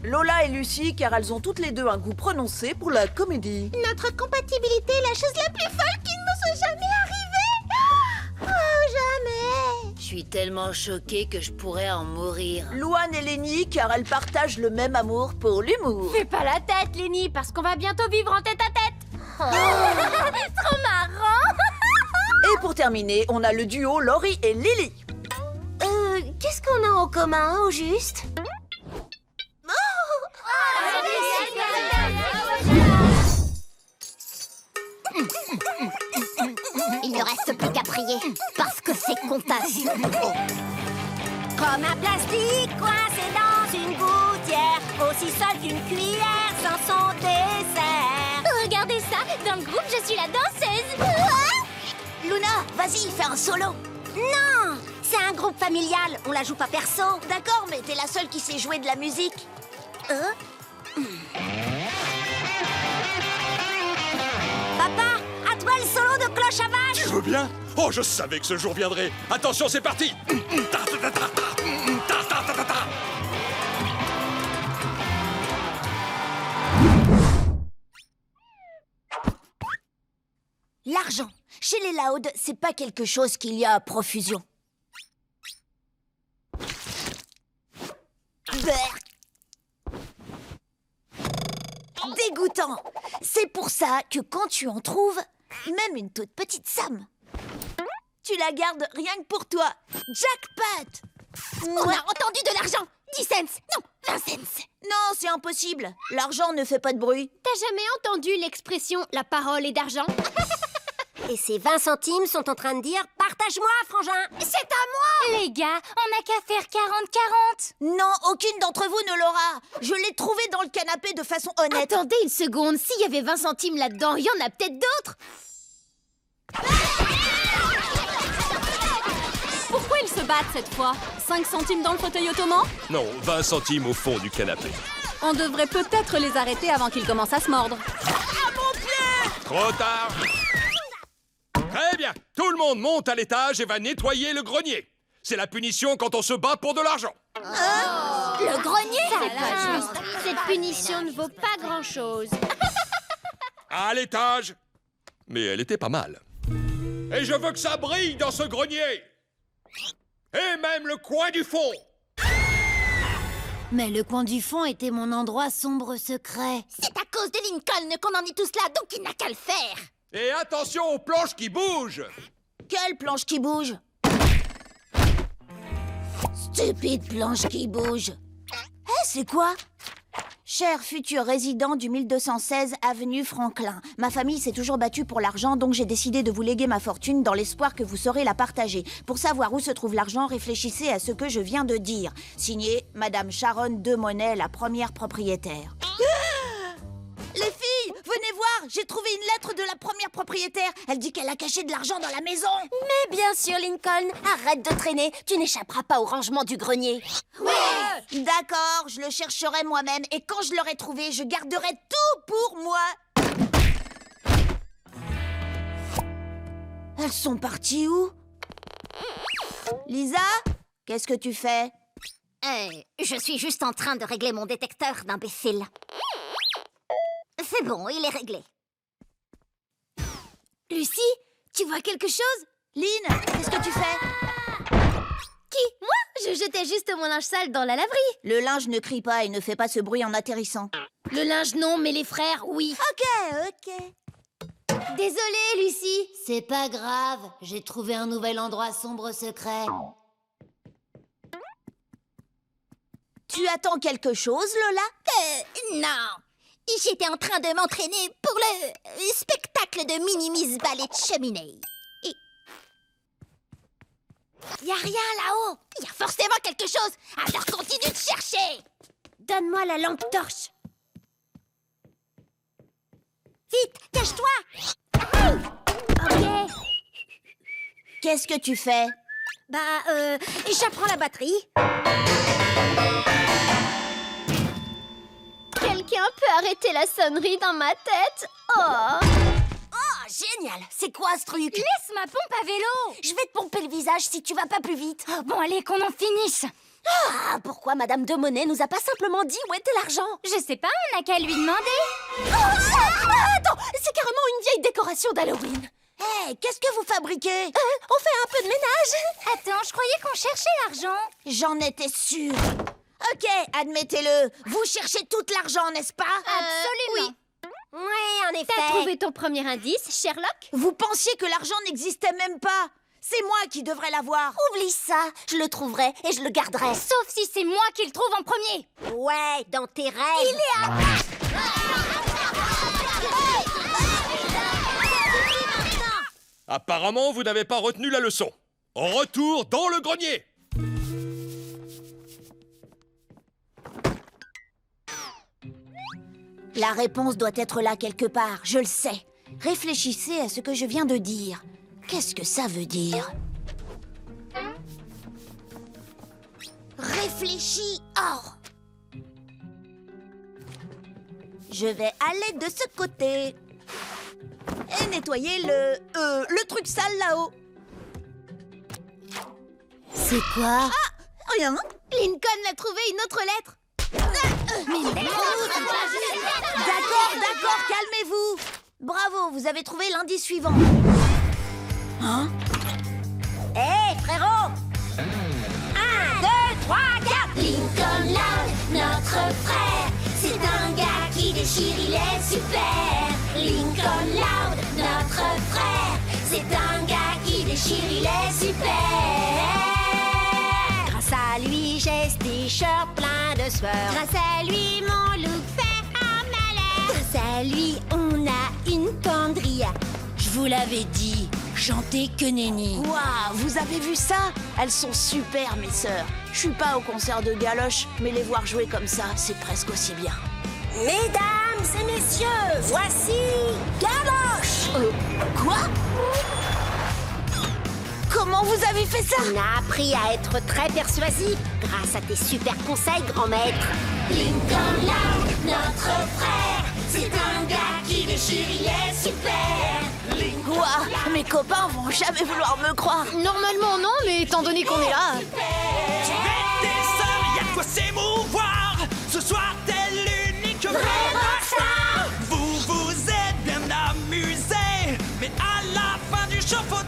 Lola et Lucie, car elles ont toutes les deux un goût prononcé pour la comédie. Notre compatibilité est la chose la plus folle qui ne nous soit jamais arrivée. Oh, jamais. Je suis tellement choquée que je pourrais en mourir. Louane et Lenny, car elles partagent le même amour pour l'humour. Fais pas la tête, Lenny, parce qu'on va bientôt vivre en tête à tête. Trop marrant. Et pour terminer, on a le duo Laurie et Lily. Qu'est-ce qu'on a en commun, au juste? Il ne reste plus qu'à prier, parce que c'est contagieux. Comme un plastique coincé dans une gouttière, aussi seul qu'une cuillère sans son dessert. Regardez ça, dans le groupe, je suis la danseuse. Luna, vas-y, fais un solo. Non, c'est un groupe familial, on la joue pas perso. D'accord, mais t'es la seule qui sait jouer de la musique. Papa, à toi le solo de cloche à vache. Tu veux bien? Oh, je savais que ce jour viendrait. Attention, c'est parti. L'argent, chez les Loud, c'est pas quelque chose qu'il y a à profusion. Dégoûtant. C'est pour ça que quand tu en trouves, même une toute petite somme, tu la gardes rien que pour toi. Jackpot. On a entendu de l'argent. 10 cents. Non, 20 cents. Non, c'est impossible. L'argent ne fait pas de bruit. T'as jamais entendu l'expression « la parole est d'argent » Et ces 20 centimes sont en train de dire « Partage-moi, frangin !» C'est à moi. Les gars, on n'a qu'à faire 40-40. Non, aucune d'entre vous ne l'aura. Je l'ai trouvé dans le canapé de façon honnête. Attendez une seconde, s'il y avait 20 centimes là-dedans, il y en a peut-être d'autres. Pourquoi ils se battent cette fois? 5 centimes dans le fauteuil ottoman? Non, 20 centimes au fond du canapé. On devrait peut-être les arrêter avant qu'ils commencent à se mordre. Trop tard. Très bien, tout le monde monte à l'étage et va nettoyer le grenier. C'est la punition quand on se bat pour de l'argent. Le grenier. C'est pas juste. Cette punition ne vaut pas grand-chose. À l'étage. Mais elle était pas mal. Et je veux que ça brille dans ce grenier. Et même le coin du fond. Mais le coin du fond était mon endroit sombre secret. C'est à cause de Lincoln qu'on en est tous là, donc il n'a qu'à le faire. Et attention aux planches qui bougent. Quelle planche qui bouge? Stupide planche qui bouge. C'est quoi? Cher futur résident du 1216 avenue Franklin, ma famille s'est toujours battue pour l'argent, donc j'ai décidé de vous léguer ma fortune dans l'espoir que vous saurez la partager. Pour savoir où se trouve l'argent, réfléchissez à ce que je viens de dire. Signé Madame Sharon Demonnet, la première propriétaire. Les filles, venez voir, j'ai trouvé une lettre de la première propriétaire. Elle dit qu'elle a caché de l'argent dans la maison. Mais bien sûr, Lincoln, arrête de traîner. Tu n'échapperas pas au rangement du grenier. Ouais. D'accord, je le chercherai moi-même et quand je l'aurai trouvé, je garderai tout pour moi. Elles sont parties où? Lisa, qu'est-ce que tu fais? Je suis juste en train de régler mon détecteur d'imbéciles. C'est bon, il est réglé. Lucie, tu vois quelque chose? Lynn, qu'est-ce que tu fais? Qui? Moi? Je jetais juste mon linge sale dans la laverie. Le linge ne crie pas et ne fait pas ce bruit en atterrissant. Le linge non, mais les frères, oui. Ok. Désolée, Lucie. C'est pas grave, j'ai trouvé un nouvel endroit sombre secret. Tu attends quelque chose, Lola? Non. J'étais en train de m'entraîner pour le spectacle de Mini-Miss Ballet de cheminée. Et... Y a rien là-haut. Y a forcément quelque chose. Alors continue de chercher. Donne-moi la lampe torche. Vite, cache-toi. Ok. Qu'est-ce que tu fais? J'apprends la batterie. Quelqu'un peut arrêter la sonnerie dans ma tête? Oh, génial! C'est quoi ce truc? laisse ma pompe à vélo. Je vais te pomper le visage si tu vas pas plus vite. Bon, allez, qu'on en finisse. Pourquoi Madame Demonnet nous a pas simplement dit où était l'argent? Je sais pas, on n'a qu'à lui demander. Attends, c'est carrément une vieille décoration d'Halloween. Hé, qu'est-ce que vous fabriquez? On fait un peu de ménage. Attends, je croyais qu'on cherchait l'argent. J'en étais sûre. Ok, admettez-le. Vous cherchez tout l'argent, n'est-ce pas? Absolument. Oui, en effet. T'as trouvé ton premier indice, Sherlock? Vous pensiez que l'argent n'existait même pas? C'est moi qui devrais l'avoir. Oublie ça, je le trouverai et je le garderai. Sauf si c'est moi qui le trouve en premier. Ouais, dans tes rêves. Il est à... Apparemment, vous n'avez pas retenu la leçon. Retour dans le grenier. La réponse doit être là quelque part, je le sais. Réfléchissez à ce que je viens de dire. Qu'est-ce que ça veut dire? Réfléchis. Je vais aller de ce côté. Et nettoyer le truc sale là-haut. C'est quoi? Rien. Lincoln a trouvé une autre lettre. D'accord, calmez-vous. Bravo, vous avez trouvé l'indice suivant. Hé, frérot! 1, 2, 3, 4! Lincoln Loud, notre frère, c'est un gars qui déchire, il est super. Lincoln Loud, notre frère, c'est un gars qui déchire, il est super. Grâce à t-shirt plein de sueur. Grâce à lui, mon look fait un malheur. Grâce à lui, on a une penderie. Je vous l'avais dit, chantez que nenni. Waouh, vous avez vu ça? Elles sont super, mes sœurs. Je suis pas au concert de Galoche, mais les voir jouer comme ça, c'est presque aussi bien. Mesdames et messieurs, voici Galoche. Quoi? Comment vous avez fait ça? On a appris à être très persuasif grâce à tes super conseils, grand maître. Lincoln Loud, notre frère, c'est un gars qui déchire, il est super. Ouah, mes copains vont jamais vouloir me croire. Normalement non, mais étant donné qu'on est là... Tu es des sœurs, y'a de quoi s'émouvoir. Ce soir, t'es l'unique vraie rockstar. Vous vous êtes bien amusés, mais à la fin du show, faut